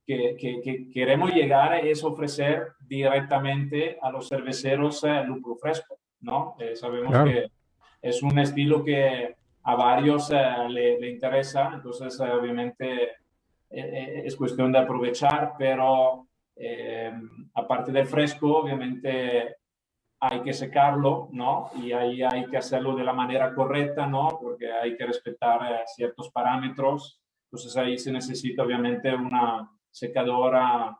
queremos llegar es ofrecer directamente a los cerveceros lúpulo fresco, ¿no? Sabemos claro. que es un estilo que a varios le interesa, entonces obviamente es cuestión de aprovechar, pero aparte del fresco, obviamente hay que secarlo, ¿no? Y ahí hay que hacerlo de la manera correcta, ¿no? Porque hay que respetar ciertos parámetros. Entonces ahí se necesita obviamente una secadora,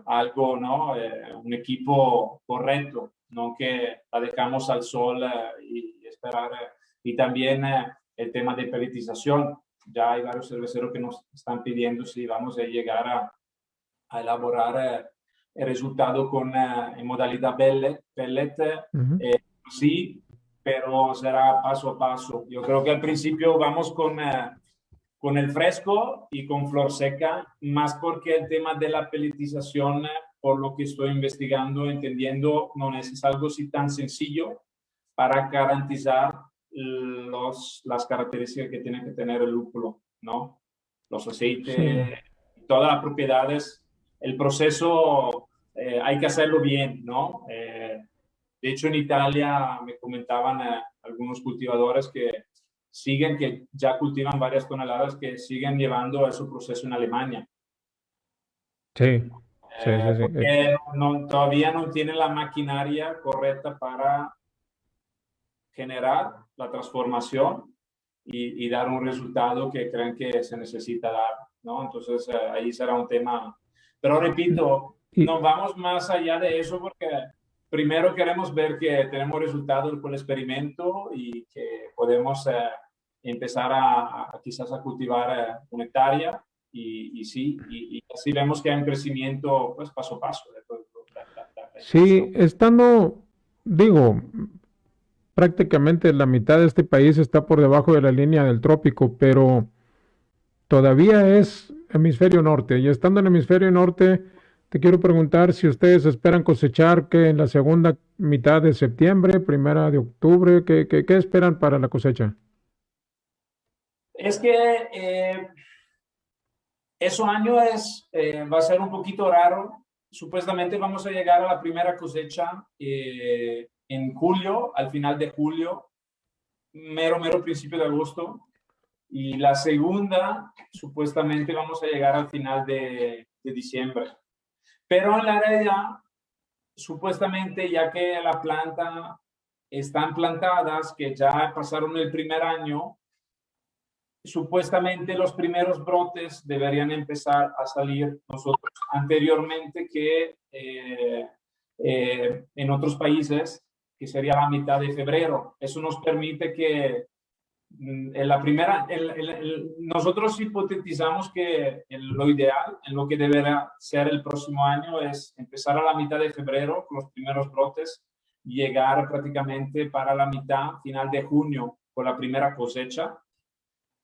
algo, ¿no? Un equipo correcto, no que la dejamos al sol y esperar. Y también el tema de pelletización. Ya hay varios cerveceros que nos están pidiendo si vamos a llegar a elaborar el resultado en modalidad pellet, Ujú. sí, pero será paso a paso. Yo creo que al principio vamos con el fresco y con flor seca, más porque el tema de la pelletización, por lo que estoy investigando, entendiendo, no es algo así tan sencillo para garantizar las características que tiene que tener el lúpulo, ¿no? Los Sí, aceites, todas las propiedades, el proceso hay que hacerlo bien, ¿no? De hecho, en Italia me comentaban algunos cultivadores que ya cultivan varias toneladas, que siguen llevando ese proceso en Alemania, sí, sí, sí, sí. porque todavía no tienen la maquinaria correcta para generar la transformación y dar un resultado que creen que se necesita dar, ¿no? Entonces ahí será un tema. Pero repito, Y, nos vamos más allá de eso porque primero queremos ver que tenemos resultados con el experimento y que podemos empezar quizás a cultivar una hectárea y sí, y así vemos que hay un crecimiento pues paso a paso de todo, la inversión. sí, estando, digo, prácticamente la mitad de este país está por debajo de la línea del trópico, pero todavía es hemisferio norte. Y estando en hemisferio norte, te quiero preguntar si ustedes esperan cosechar que en la segunda mitad de septiembre, primera de octubre, ¿qué esperan para la cosecha? Es que ese año va a ser un poquito raro. Supuestamente vamos a llegar a la primera cosecha en julio, al final de julio, mero principio de agosto. Y la segunda, supuestamente vamos a llegar al final de diciembre. Pero en la realidad, supuestamente, ya que la planta están plantadas, que ya pasaron el primer año, supuestamente los primeros brotes deberían empezar a salir nosotros anteriormente que en otros países, que sería la mitad de febrero. Eso nos permite que en la primera, nosotros hipotetizamos que lo ideal, en lo que deberá ser el próximo año, es empezar a la mitad de febrero con los primeros brotes, llegar prácticamente para la mitad, final de junio, con la primera cosecha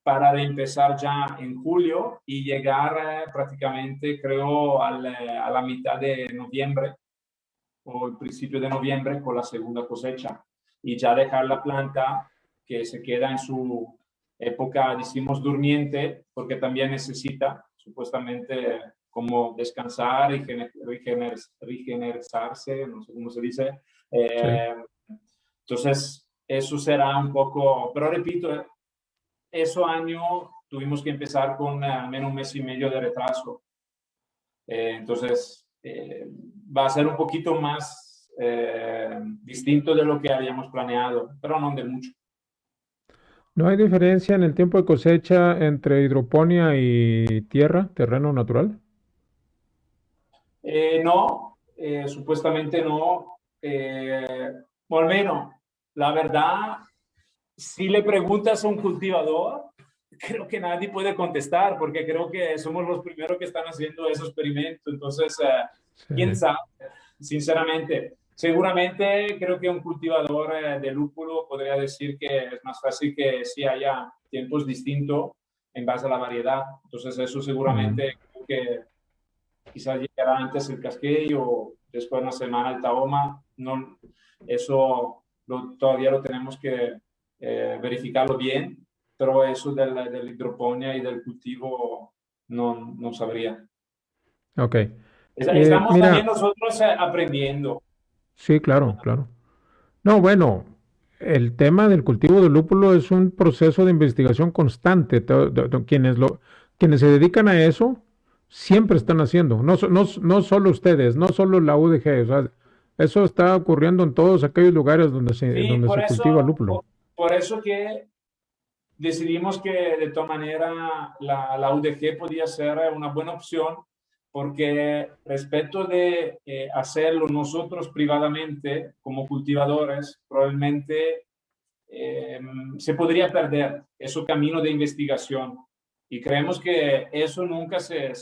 para empezar ya en julio y llegar prácticamente, creo, a la mitad de noviembre o el principio de noviembre con la segunda cosecha y ya dejar la planta que se queda en su época, decimos, durmiente, porque también necesita supuestamente como descansar y regenerarse, no sé cómo se dice. Sí. Entonces, eso será un poco, pero repito, ese año tuvimos que empezar con al menos un mes y medio de retraso. Entonces, va a ser un poquito más distinto de lo que habíamos planeado, pero no de mucho. ¿No hay diferencia en el tiempo de cosecha entre hidroponía y tierra, terreno natural? No, supuestamente no. O al menos, la verdad, si le preguntas a un cultivador, creo que nadie puede contestar, porque creo que somos los primeros que están haciendo ese experimento. Entonces, Sí. quién sabe, sinceramente. Seguramente creo que un cultivador de lúpulo podría decir que es más fácil que si haya tiempos distintos en base a la variedad. Entonces, eso Mm, seguramente creo que quizás llegará antes el Cascade o después de una semana el Tahoma. No, eso todavía lo tenemos que verificarlo bien, pero eso de la hidroponía y del cultivo no sabría. ok. Estamos también Mira, nosotros aprendiendo. sí, claro, claro. No, bueno, el tema del cultivo del lúpulo es un proceso de investigación constante. Quienes se dedican a eso siempre están haciendo, no solo ustedes, no solo la UDG, o sea, eso está ocurriendo en todos aquellos lugares Sí, donde se cultiva lúpulo. por eso que decidimos que de todas maneras la UDG podía ser una buena opción porque respecto de hacerlo nosotros privadamente como cultivadores, probablemente se podría perder ese camino de investigación. Y creemos que eso nunca se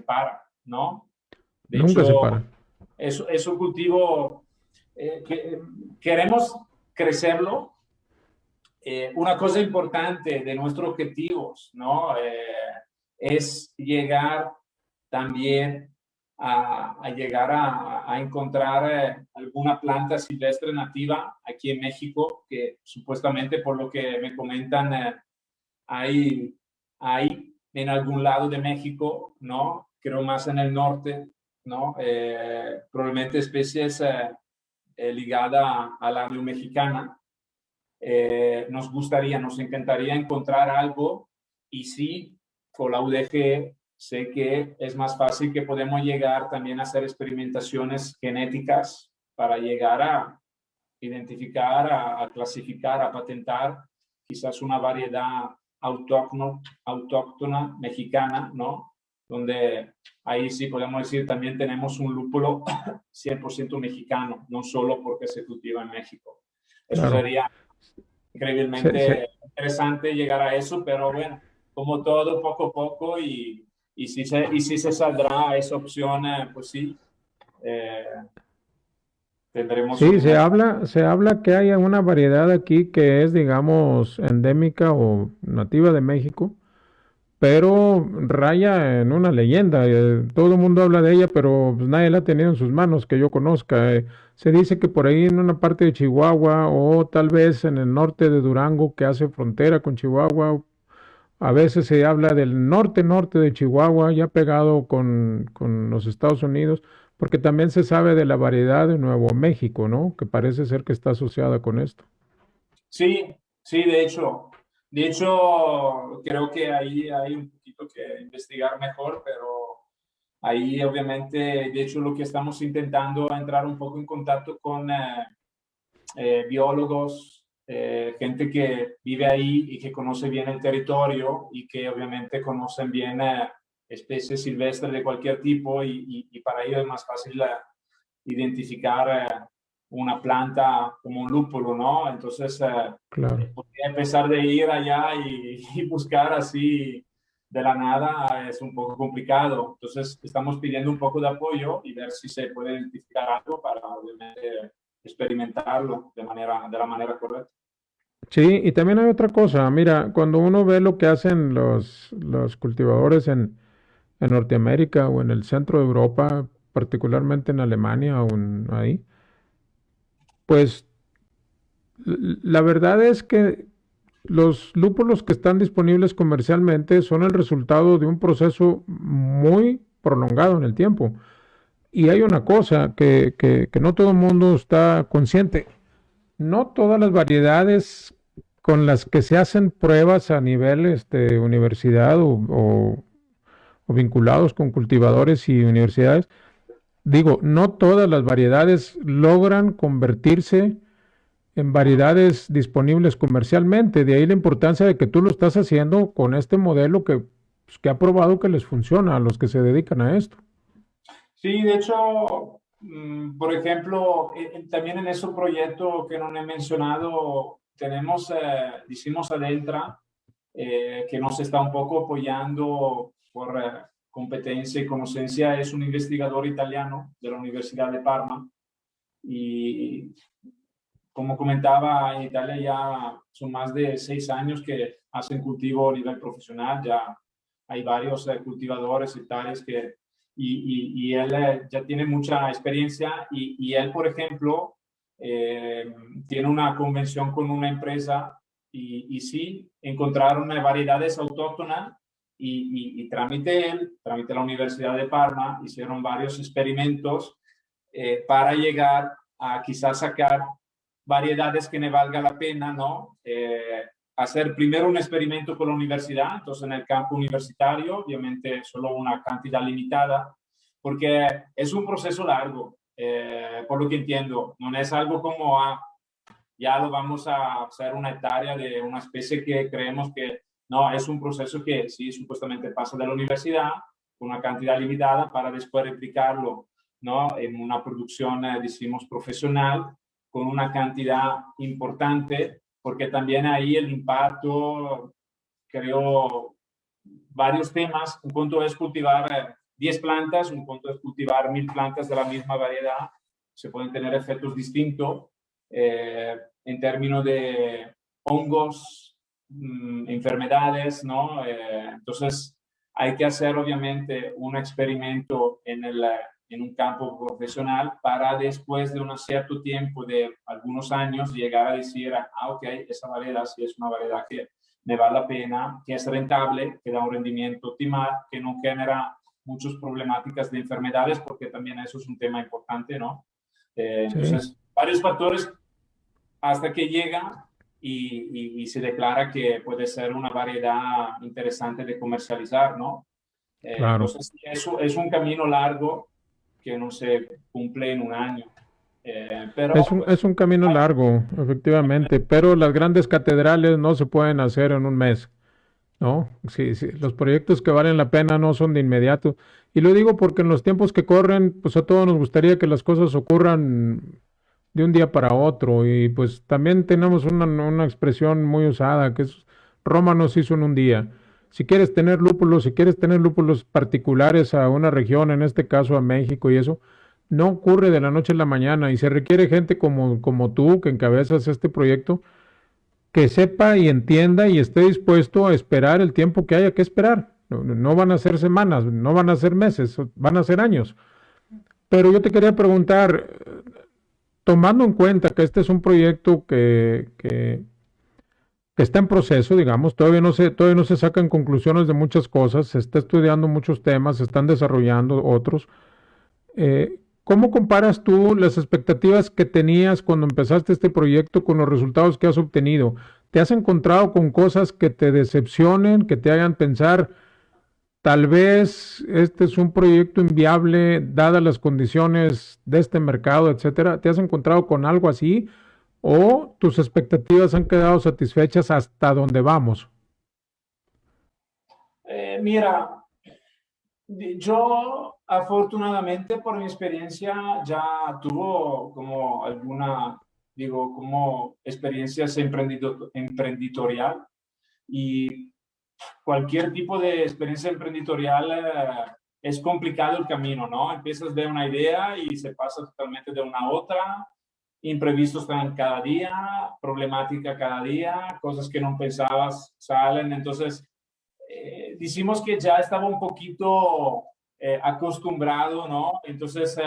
para, ¿no? De Nunca se hecho, para. eso cultivo, que, queremos crecerlo. Una cosa importante de nuestros objetivos, ¿no? Es llegar también a llegar a encontrar alguna planta silvestre nativa aquí en México, que supuestamente por lo que me comentan hay en algún lado de México, ¿no? Creo más en el norte, ¿no? Probablemente especies ligadas a la mexicana. Nos encantaría encontrar algo y sí, con la UDG sé que es más fácil que podemos llegar también a hacer experimentaciones genéticas para llegar a identificar, a clasificar, a patentar quizás una variedad autóctona mexicana, ¿no? Donde ahí sí podemos decir también tenemos un lúpulo 100% mexicano, no solo porque se cultiva en México. Eso Claro. sería Se, se- increíblemente interesante llegar a eso, pero bueno, como todo, poco a poco y si se saldrá esa opción, pues sí, eh, tendremos Sí, un... se habla que hay una variedad aquí que es, digamos, endémica o nativa de México, pero raya en una leyenda. Todo el mundo habla de ella, pero pues, nadie la ha tenido en sus manos que yo conozca. Se dice que por ahí en una parte de Chihuahua o tal vez en el norte de Durango, que hace frontera con Chihuahua. A veces se habla del norte de Chihuahua, ya pegado con los Estados Unidos, porque también se sabe de la variedad de Nuevo México, ¿no? Que parece ser que está asociada con esto. Sí, sí, de hecho, creo que ahí hay un poquito que investigar mejor, pero ahí obviamente, de hecho, lo que estamos intentando es entrar un poco en contacto con biólogos, gente que vive ahí y que conoce bien el territorio y que obviamente conocen bien especies silvestres de cualquier tipo y para ellos es más fácil identificar una planta como un lúpulo, ¿no? Entonces, Claro. podría empezar de ir allá y buscar así de la nada es un poco complicado. Entonces, estamos pidiendo un poco de apoyo y ver si se puede identificar algo para, obviamente, experimentarlo de la manera correcta. Sí, y también hay otra cosa. Mira, cuando uno ve lo que hacen los cultivadores en Norteamérica o en el centro de Europa, particularmente en Alemania o ahí, pues la verdad es que los lúpulos que están disponibles comercialmente son el resultado de un proceso muy prolongado en el tiempo. Y hay una cosa que no todo el mundo está consciente. No todas las variedades con las que se hacen pruebas a nivel universidad o vinculados con cultivadores y universidades, digo, no todas las variedades logran convertirse en variedades disponibles comercialmente. De ahí la importancia de que tú lo estás haciendo con este modelo que ha probado que les funciona a los que se dedican a esto. Sí, de hecho, por ejemplo, también en ese proyecto que no he mencionado, tenemos, hicimos Adentra, que nos está un poco apoyando por competencia y conocencia. Es un investigador italiano de la Universidad de Parma y, como comentaba, en Italia ya son más de 6 años que hacen cultivo a nivel profesional. Ya hay varios cultivadores hectáreas y él ya tiene mucha experiencia y él, por ejemplo, tiene una convención con una empresa y sí, encontraron variedades autóctonas y tramite él, tramite la Universidad de Parma, hicieron varios experimentos para llegar a quizás sacar variedades que me valga la pena, ¿no? Hacer primero un experimento con la universidad, entonces en el campo universitario, obviamente solo una cantidad limitada, porque es un proceso largo, por lo que entiendo, no es algo como, ya lo vamos a hacer una hectárea de una especie que creemos que, no, es un proceso que sí, supuestamente pasa de la universidad con una cantidad limitada para después replicarlo, ¿no? En una producción, decimos, profesional con una cantidad importante, porque también ahí el impacto, creo, varios temas. Un punto es cultivar 10 plantas, un punto es cultivar 1000 plantas de la misma variedad. Se pueden tener efectos distintos en términos de hongos, enfermedades, ¿no? Entonces, hay que hacer obviamente un experimento en un campo profesional para después de un cierto tiempo de algunos años llegar a decir, ok, esa variedad sí es una variedad que me vale la pena, que es rentable, que da un rendimiento optimal, que no genera muchas problemáticas de enfermedades, porque también eso es un tema importante, ¿no? Sí. Entonces, varios factores hasta que llega y se declara que puede ser una variedad interesante de comercializar, ¿no? Claro. Entonces, eso es un camino largo que no se cumple en un año. Pero, Es pues, un camino hay, largo, efectivamente, pero las grandes catedrales no se pueden hacer en un mes, ¿no? Sí, sí, los proyectos que valen la pena no son de inmediato. Y lo digo porque en los tiempos que corren, pues a todos nos gustaría que las cosas ocurran de un día para otro. Y pues también tenemos una expresión muy usada, que es Roma no se hizo en un día. Si quieres tener lúpulos particulares a una región, en este caso a México y eso, no ocurre de la noche a la mañana y se requiere gente como tú que encabezas este proyecto que sepa y entienda y esté dispuesto a esperar el tiempo que haya que esperar. No van a ser semanas, no van a ser meses, van a ser años. Pero yo te quería preguntar, tomando en cuenta que este es un proyecto que está en proceso, digamos, todavía no se sacan conclusiones de muchas cosas, se está estudiando muchos temas, se están desarrollando otros. ¿Cómo comparas tú las expectativas que tenías cuando empezaste este proyecto con los resultados que has obtenido? ¿Te has encontrado con cosas que te decepcionen, que te hagan pensar, tal vez este es un proyecto inviable dadas las condiciones de este mercado, etcétera? ¿Te has encontrado con algo así o tus expectativas han quedado satisfechas hasta donde vamos? mira, yo afortunadamente por mi experiencia ya tuvo como alguna, digo, como experiencias emprenditorial y cualquier tipo de experiencia emprenditorial es complicado el camino, ¿no? Empiezas de una idea y se pasa totalmente de una a otra imprevistos están cada día, problemática cada día, cosas que no pensabas salen. Entonces, decimos que ya estaba un poquito acostumbrado, ¿no? Entonces,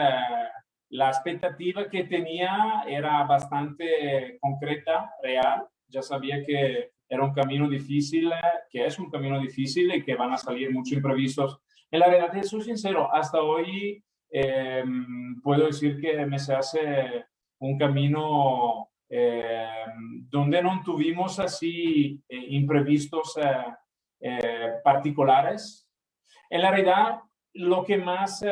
la expectativa que tenía era bastante concreta, real. Ya sabía que era un camino difícil, que es un camino difícil y que van a salir muchos imprevistos. En la verdad, soy sincero, hasta hoy puedo decir que me se hace un camino donde no tuvimos así imprevistos particulares. En la realidad, lo que más,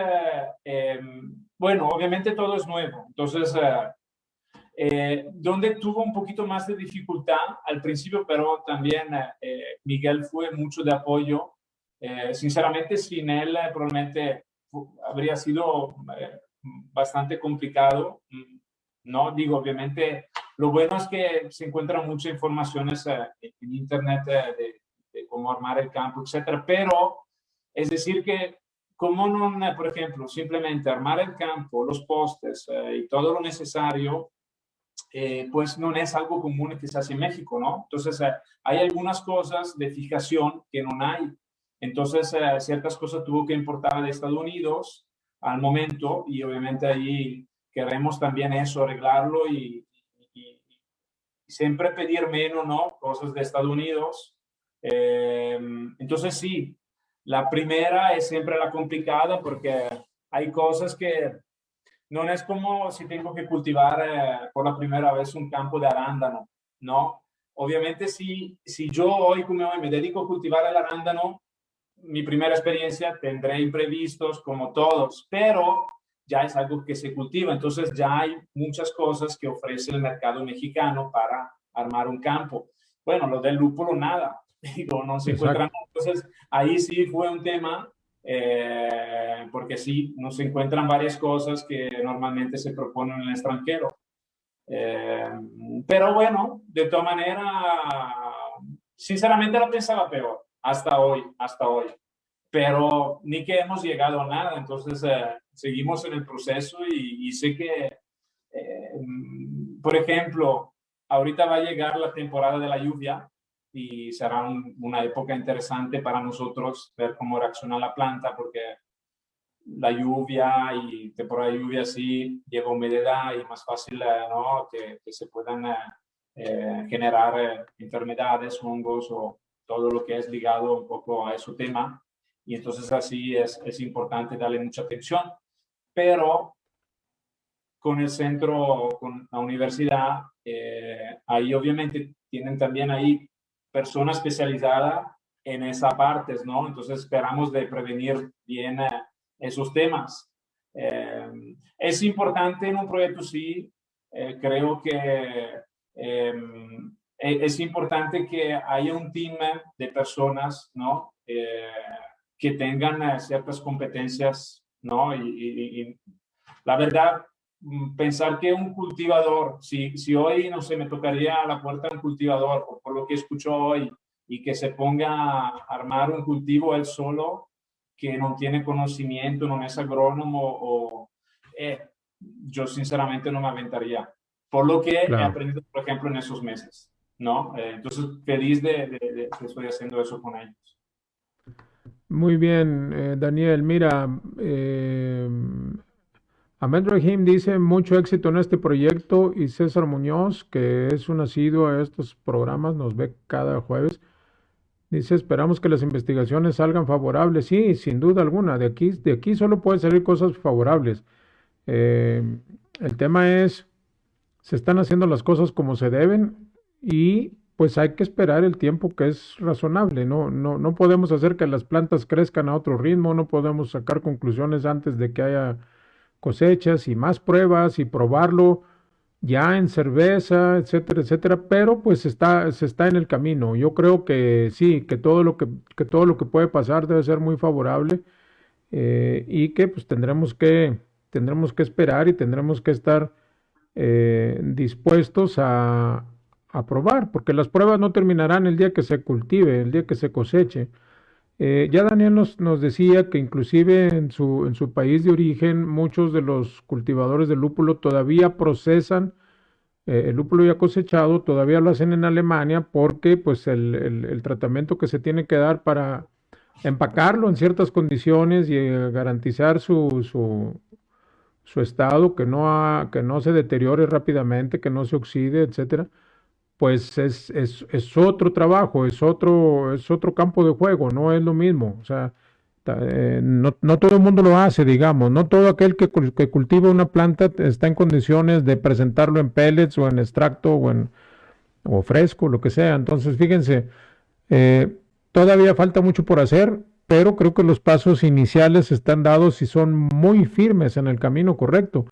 bueno, obviamente todo es nuevo, entonces, donde tuvo un poquito más de dificultad al principio, pero también Miguel fue mucho de apoyo. Sinceramente, sin él probablemente habría sido bastante complicado, ¿no? Digo, obviamente, lo bueno es que se encuentran muchas informaciones en Internet de cómo armar el campo, etcétera, pero es decir que como no, por ejemplo, simplemente armar el campo, los postes y todo lo necesario, pues no es algo común que se hace en México, ¿no? Entonces, hay algunas cosas de fijación que no hay. Entonces, ciertas cosas tuvo que importar de Estados Unidos al momento y obviamente ahí queremos también eso, arreglarlo y siempre pedir menos, ¿no? Cosas de Estados Unidos. Entonces, sí, la primera es siempre la complicada porque hay cosas que no es como si tengo que cultivar por la primera vez un campo de arándano, ¿no? Obviamente, si yo hoy como hoy me dedico a cultivar el arándano, mi primera experiencia tendré imprevistos como todos, pero ya es algo que se cultiva. Entonces ya hay muchas cosas que ofrece el mercado mexicano para armar un campo. Bueno, lo del lúpulo nada, digo, no se encuentran. Entonces ahí sí fue un tema, porque sí, no se encuentran varias cosas que normalmente se proponen en el extranjero. Pero bueno, de todas maneras, sinceramente lo pensaba peor, hasta hoy. Pero ni que hemos llegado a nada, entonces seguimos en el proceso y sé que, por ejemplo, ahorita va a llegar la temporada de la lluvia y será una época interesante para nosotros ver cómo reacciona la planta, porque la lluvia y temporada de lluvia sí lleva humedad y más fácil, ¿no? que se puedan generar enfermedades, hongos o todo lo que es ligado un poco a ese tema. Y entonces así es importante darle mucha atención. Pero con el centro, con la universidad, ahí obviamente tienen también ahí personas especializadas en esas partes, ¿no? Entonces esperamos de prevenir bien esos temas. Es importante en un proyecto, sí, creo que es importante que haya un team de personas, ¿no? Que tengan ciertas competencias, ¿no? Y la verdad, pensar que un cultivador, si hoy, no sé, me tocaría a la puerta un cultivador, por lo que escucho hoy, y que se ponga a armar un cultivo él solo, que no tiene conocimiento, no es agrónomo, yo sinceramente no me aventaría. Por lo que he aprendido, por ejemplo, en esos meses, ¿no? Entonces, feliz de que estoy haciendo eso con ellos. Muy bien, Daniel. Mira, Ahmed Rahim dice mucho éxito en este proyecto y César Muñoz, que es un asiduo a estos programas, nos ve cada jueves. Dice, esperamos que las investigaciones salgan favorables. Sí, sin duda alguna, de aquí solo pueden salir cosas favorables. Eh, el tema es, se están haciendo las cosas como se deben y pues hay que esperar el tiempo que es razonable. No podemos hacer que las plantas crezcan a otro ritmo, no podemos sacar conclusiones antes de que haya cosechas y más pruebas y probarlo ya en cerveza, etcétera, etcétera, pero pues se está en el camino. Yo creo que sí, que todo lo que puede pasar debe ser muy favorable, y que pues tendremos que esperar y tendremos que estar dispuestos a probar, porque las pruebas no terminarán el día que se cultive, el día que se coseche. Ya Daniel nos decía que inclusive en su país de origen muchos de los cultivadores de lúpulo todavía procesan El lúpulo ya cosechado todavía lo hacen en Alemania porque pues el tratamiento que se tiene que dar para empacarlo en ciertas condiciones y garantizar su estado, que no se deteriore rápidamente, que no se oxide, etcétera, pues es otro trabajo, es otro campo de juego, no es lo mismo. O sea, no todo el mundo lo hace, digamos, no todo aquel que cultiva una planta está en condiciones de presentarlo en pellets o en extracto o fresco, lo que sea. Entonces, fíjense, eh, todavía falta mucho por hacer, pero creo que los pasos iniciales están dados y son muy firmes en el camino correcto.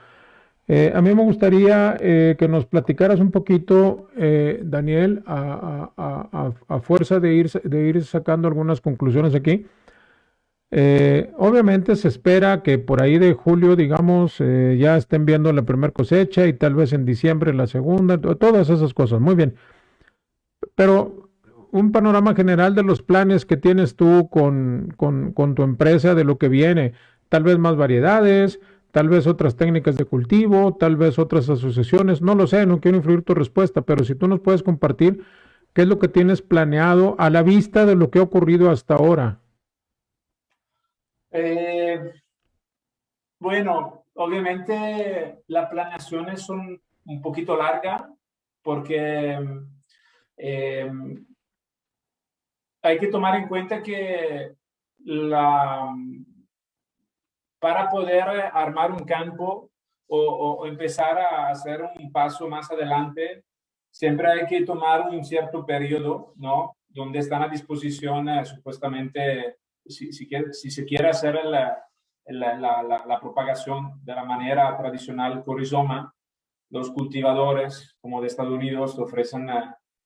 A mí me gustaría que nos platicaras un poquito, Daniel, a fuerza de ir sacando algunas conclusiones aquí. Obviamente se espera que por ahí de julio, digamos, ya estén viendo la primera cosecha y tal vez en diciembre la segunda, todas esas cosas. Muy bien. Pero un panorama general de los planes que tienes tú con tu empresa, de lo que viene, tal vez más variedades, tal vez otras técnicas de cultivo, tal vez otras asociaciones, no lo sé, no quiero influir tu respuesta, pero si tú nos puedes compartir qué es lo que tienes planeado a la vista de lo que ha ocurrido hasta ahora. Eh, bueno, obviamente las planeaciones son un poquito largas porque eh, hay que tomar en cuenta que la, para poder armar un campo o empezar a hacer un paso más adelante, siempre hay que tomar un cierto periodo, ¿no? Donde están a disposición supuestamente, si se quiere hacer la propagación de la manera tradicional con rizoma, los cultivadores, como de Estados Unidos, te ofrecen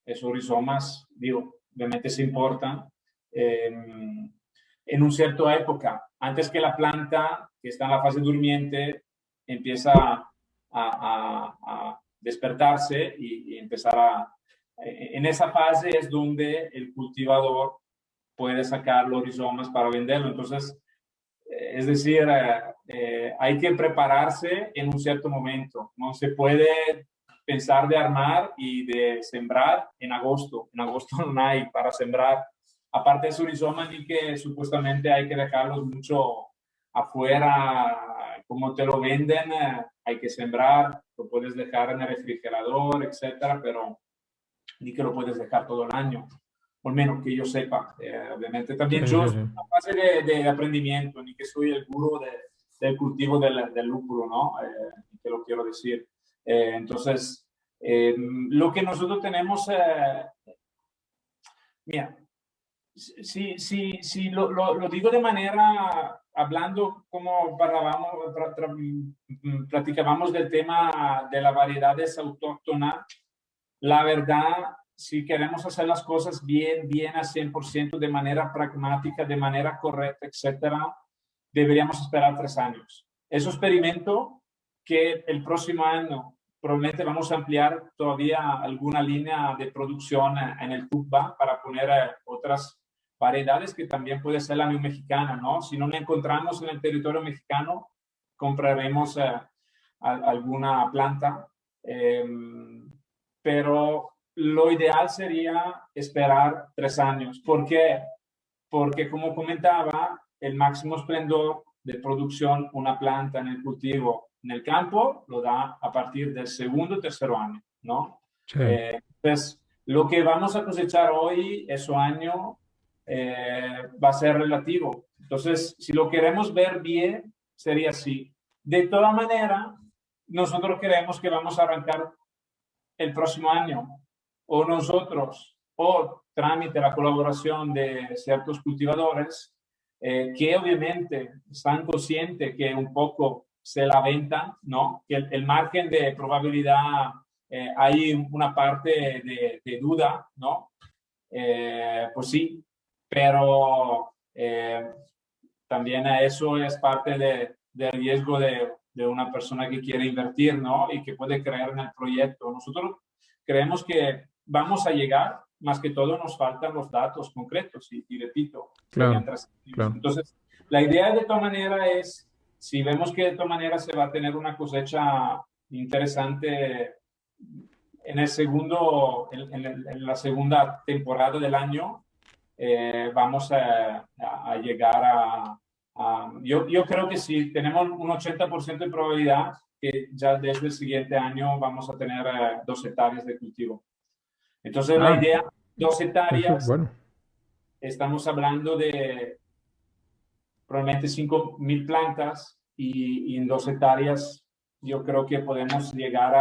esos rizomas, digo, obviamente se importan, en una cierta época, antes que la planta, que está en la fase durmiente, empieza a despertarse y empezar a... En esa fase es donde el cultivador puede sacar los rizomas para venderlo. Entonces, es decir, hay que prepararse en un cierto momento. No se puede pensar de armar y de sembrar en agosto. En agosto no hay para sembrar. Aparte de su rizoma, ni que supuestamente hay que dejarlos mucho afuera, como te lo venden, hay que sembrar, lo puedes dejar en el refrigerador, etcétera, pero ni que lo puedes dejar todo el año, por menos que yo sepa. Obviamente Sí, también yo sí, estoy sí. en una fase de aprendimiento, ni que soy el gurú del cultivo del lúpulo, ¿no? Te lo quiero decir. Entonces, lo que nosotros tenemos, mira, si lo digo de manera, hablando como platicábamos del tema de las variedades autóctonas, la verdad, si queremos hacer las cosas bien, bien a 100% de manera pragmática, de manera correcta, etcétera, deberíamos esperar 3 años. Eso experimento que el próximo año probablemente vamos a ampliar todavía alguna línea de producción en el CUPBA para poner otras variedades que también puede ser la new mexicana, ¿no? Si no la encontramos en el territorio mexicano, compraremos alguna planta. Eh, pero lo ideal sería esperar 3 años. ¿Por qué? Porque como comentaba, el máximo esplendor de producción, una planta en el cultivo, en el campo, lo da a partir del segundo o tercer año, ¿no? Sí, Entonces, lo que vamos a cosechar hoy, ese año, va a ser relativo. Entonces, si lo queremos ver bien, sería así. De toda manera, nosotros creemos que vamos a arrancar el próximo año, o nosotros, o trámite la colaboración de ciertos cultivadores que obviamente están conscientes que un poco se la ventan, ¿no? Que el margen de probabilidad, hay una parte de duda, ¿no? Pues sí, pero también eso es parte del riesgo de una persona que quiere invertir, ¿no? Y que puede creer en el proyecto. Nosotros creemos que vamos a llegar, más que todo nos faltan los datos concretos y repito, serían claro, 3 años. claro. Entonces, la idea de todas maneras es, si vemos que de todas maneras se va a tener una cosecha interesante en el segundo, en la segunda temporada del año, vamos a llegar yo creo que sí, tenemos un 80% de probabilidad que ya desde el siguiente año vamos a tener 2 hectáreas de cultivo. Entonces la idea, 2 eso, hectáreas, bueno. estamos hablando de probablemente 5,000 plantas y en 2 hectáreas yo creo que podemos llegar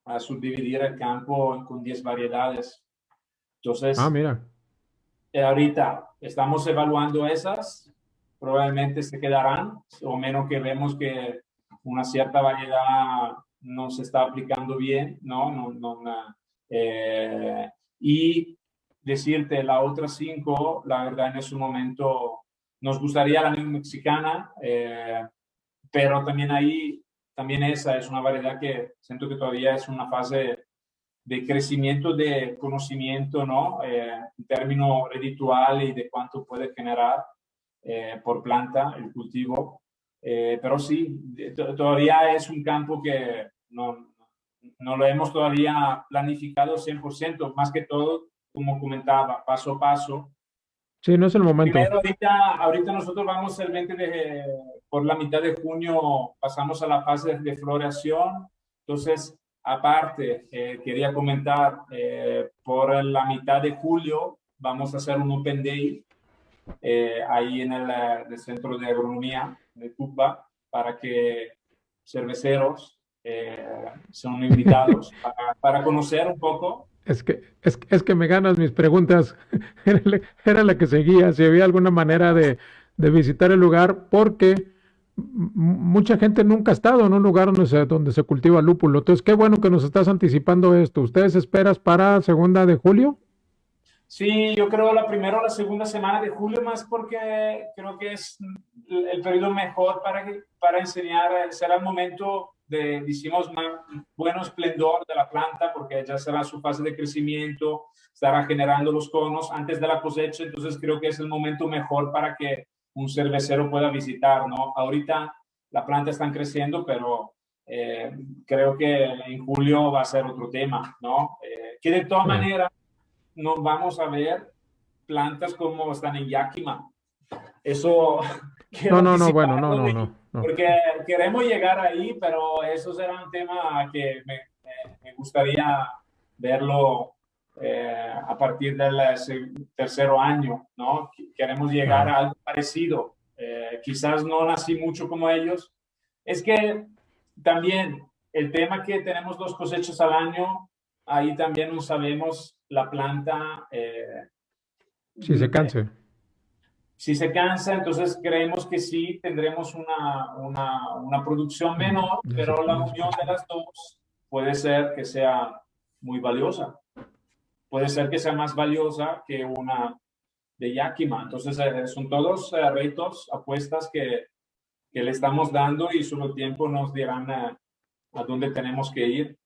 a subdividir el campo con 10 variedades. Entonces, Mira. ahorita estamos evaluando esas, probablemente se quedarán, o menos que vemos que una cierta variedad no se está aplicando bien, ¿no? Y decirte, la otra 5, la verdad en ese momento nos gustaría la mexicana, pero también ahí, también esa es una variedad que siento que todavía es una fase de crecimiento de conocimiento, ¿no? En términos reditual y de cuánto puede generar por planta el cultivo. Pero sí, todavía es un campo que no lo hemos todavía planificado 100%, más que todo, como comentaba, paso a paso. Sí, no es el momento. Primero, ahorita nosotros vamos el 20 por la mitad de junio, pasamos a la fase de floración. Entonces, aparte, quería comentar, por la mitad de julio vamos a hacer un Open Day ahí en el Centro de Agronomía de Tucba para que cerveceros son invitados para conocer un poco. Es que me ganas mis preguntas. Era la que seguía, si había alguna manera de visitar el lugar, porque mucha gente nunca ha estado en un lugar donde se cultiva lúpulo. Entonces, qué bueno que nos estás anticipando esto. ¿Ustedes esperas para 2 de julio? Sí, yo creo la primera o la segunda semana de julio, más porque creo que es el periodo mejor para enseñar, será el momento de, decimos, más bueno esplendor de la planta, porque ya será su fase de crecimiento, estará generando los conos antes de la cosecha, entonces creo que es el momento mejor para que un cervecero pueda visitar, ¿no? Ahorita la planta está creciendo, pero creo que en julio va a ser otro tema, ¿no? Que de todas maneras nos vamos a ver plantas como están en Yakima. Eso No, bueno, no. porque queremos llegar ahí, pero eso será un tema que me gustaría verlo a partir del tercer año, ¿no? Queremos llegar a algo parecido. Quizás no nací mucho como ellos. Es que también el tema que tenemos 2 cosechas al año, ahí también no sabemos la planta. Si se canse. Si se cansa, entonces creemos que sí tendremos una producción menor, pero la unión de las dos puede ser que sea muy valiosa. Puede ser que sea más valiosa que una de Yakima. Entonces, son todos retos, apuestas que le estamos dando y solo tiempo nos dirán a dónde tenemos que ir.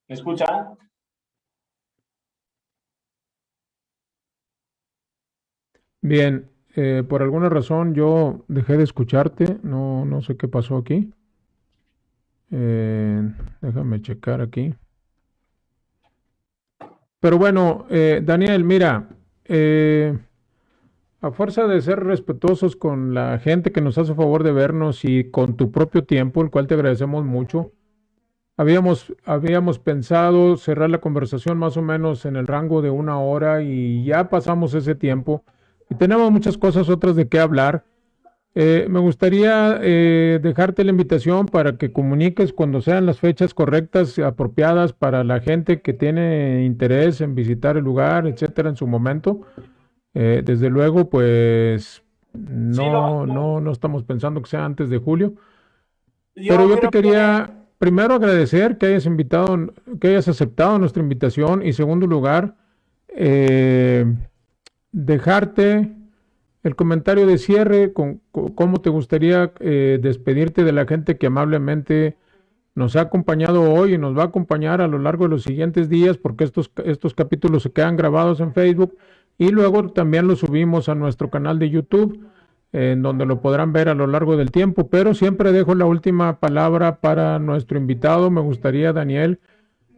¿Me escuchan? Bien, por alguna razón yo dejé de escucharte, no sé qué pasó aquí. Déjame checar aquí. Pero bueno, Daniel, mira, a fuerza de ser respetuosos con la gente que nos hace favor de vernos y con tu propio tiempo, el cual te agradecemos mucho, habíamos pensado cerrar la conversación más o menos en el rango de 1 hora y ya pasamos ese tiempo y tenemos muchas cosas otras de qué hablar. Me gustaría dejarte la invitación para que comuniques cuando sean las fechas correctas y apropiadas para la gente que tiene interés en visitar el lugar, etcétera, en su momento. Desde luego, pues no estamos pensando que sea antes de julio, pero yo te quería primero agradecer que hayas aceptado nuestra invitación y segundo lugar, dejarte el comentario de cierre con cómo te gustaría despedirte de la gente que amablemente nos ha acompañado hoy y nos va a acompañar a lo largo de los siguientes días, porque estos capítulos se quedan grabados en Facebook y luego también lo subimos a nuestro canal de YouTube, en donde lo podrán ver a lo largo del tiempo, pero siempre dejo la última palabra para nuestro invitado. Me gustaría, Daniel,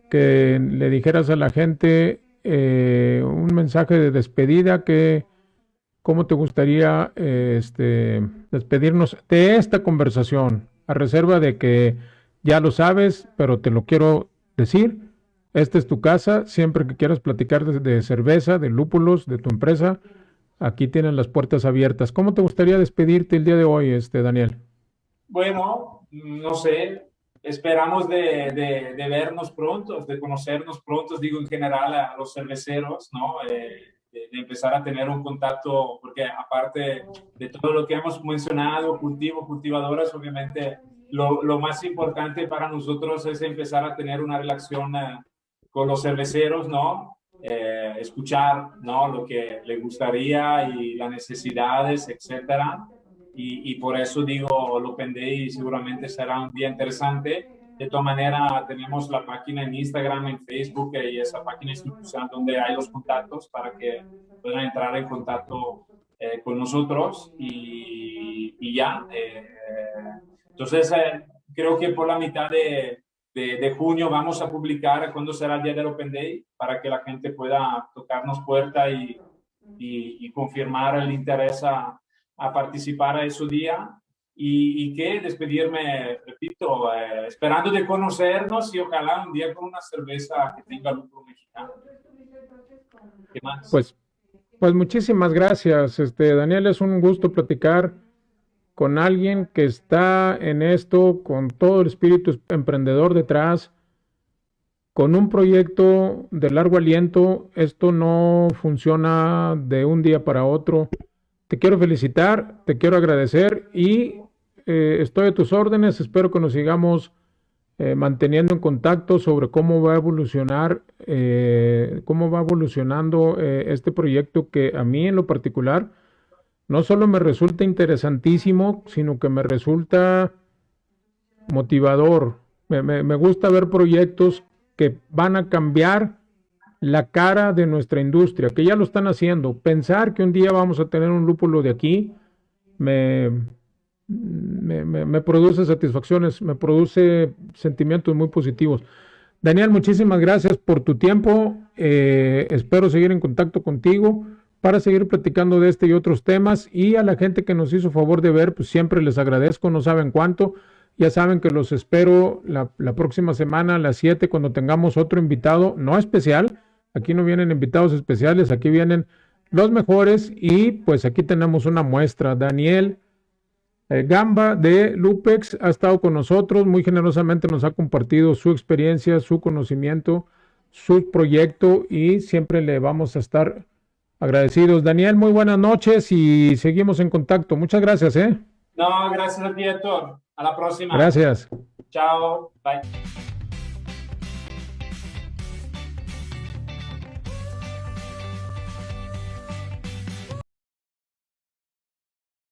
que le dijeras a la gente un mensaje de despedida, que cómo te gustaría despedirnos de esta conversación, a reserva de que ya lo sabes, pero te lo quiero decir. Esta es tu casa, siempre que quieras platicar de cerveza, de lúpulos, de tu empresa, aquí tienen las puertas abiertas. ¿Cómo te gustaría despedirte el día de hoy, Daniel? Bueno, no sé, esperamos de vernos pronto, de conocernos pronto, digo en general a los cerveceros, ¿no? De empezar a tener un contacto, porque aparte de todo lo que hemos mencionado, cultivadoras, obviamente lo más importante para nosotros es empezar a tener una relación con los cerveceros, ¿no? Escuchar, ¿no? Lo que le gustaría y las necesidades, etcétera. Y por eso digo, lo pendé y seguramente será un día interesante. De todas maneras, tenemos la página en Instagram, en Facebook y esa página institucional donde hay los contactos para que puedan entrar en contacto con nosotros y ya. Entonces, creo que por la mitad de junio vamos a publicar cuándo será el día del Open Day para que la gente pueda tocarnos puerta y confirmar el interés a participar a ese día y que despedirme, repito, esperando de conocernos y ojalá un día con una cerveza que tenga lúpulo mexicano. ¿Qué más? Pues muchísimas gracias, Daniel, es un gusto platicar con alguien que está en esto, con todo el espíritu emprendedor detrás, con un proyecto de largo aliento. Esto no funciona de un día para otro. Te quiero felicitar, te quiero agradecer y estoy a tus órdenes. Espero que nos sigamos manteniendo en contacto sobre cómo va a evolucionar, cómo va evolucionando este proyecto, que a mí en lo particular no solo me resulta interesantísimo, sino que me resulta motivador. Me gusta ver proyectos que van a cambiar la cara de nuestra industria, que ya lo están haciendo. Pensar que un día vamos a tener un lúpulo de aquí me produce satisfacciones, me produce sentimientos muy positivos. Daniel, muchísimas gracias por tu tiempo. Espero seguir en contacto contigo para seguir platicando de este y otros temas, y a la gente que nos hizo favor de ver, pues siempre les agradezco, no saben cuánto. Ya saben que los espero la próxima semana a las 7 cuando tengamos otro invitado, no especial. Aquí no vienen invitados especiales, aquí vienen los mejores, y pues aquí tenemos una muestra. Daniel Gamba de Lupex ha estado con nosotros, muy generosamente nos ha compartido su experiencia, su conocimiento, su proyecto, y siempre le vamos a estar agradecidos. Daniel, muy buenas noches y seguimos en contacto. Muchas gracias. No, gracias a ti, Héctor. A la próxima. Gracias. Chao. Bye.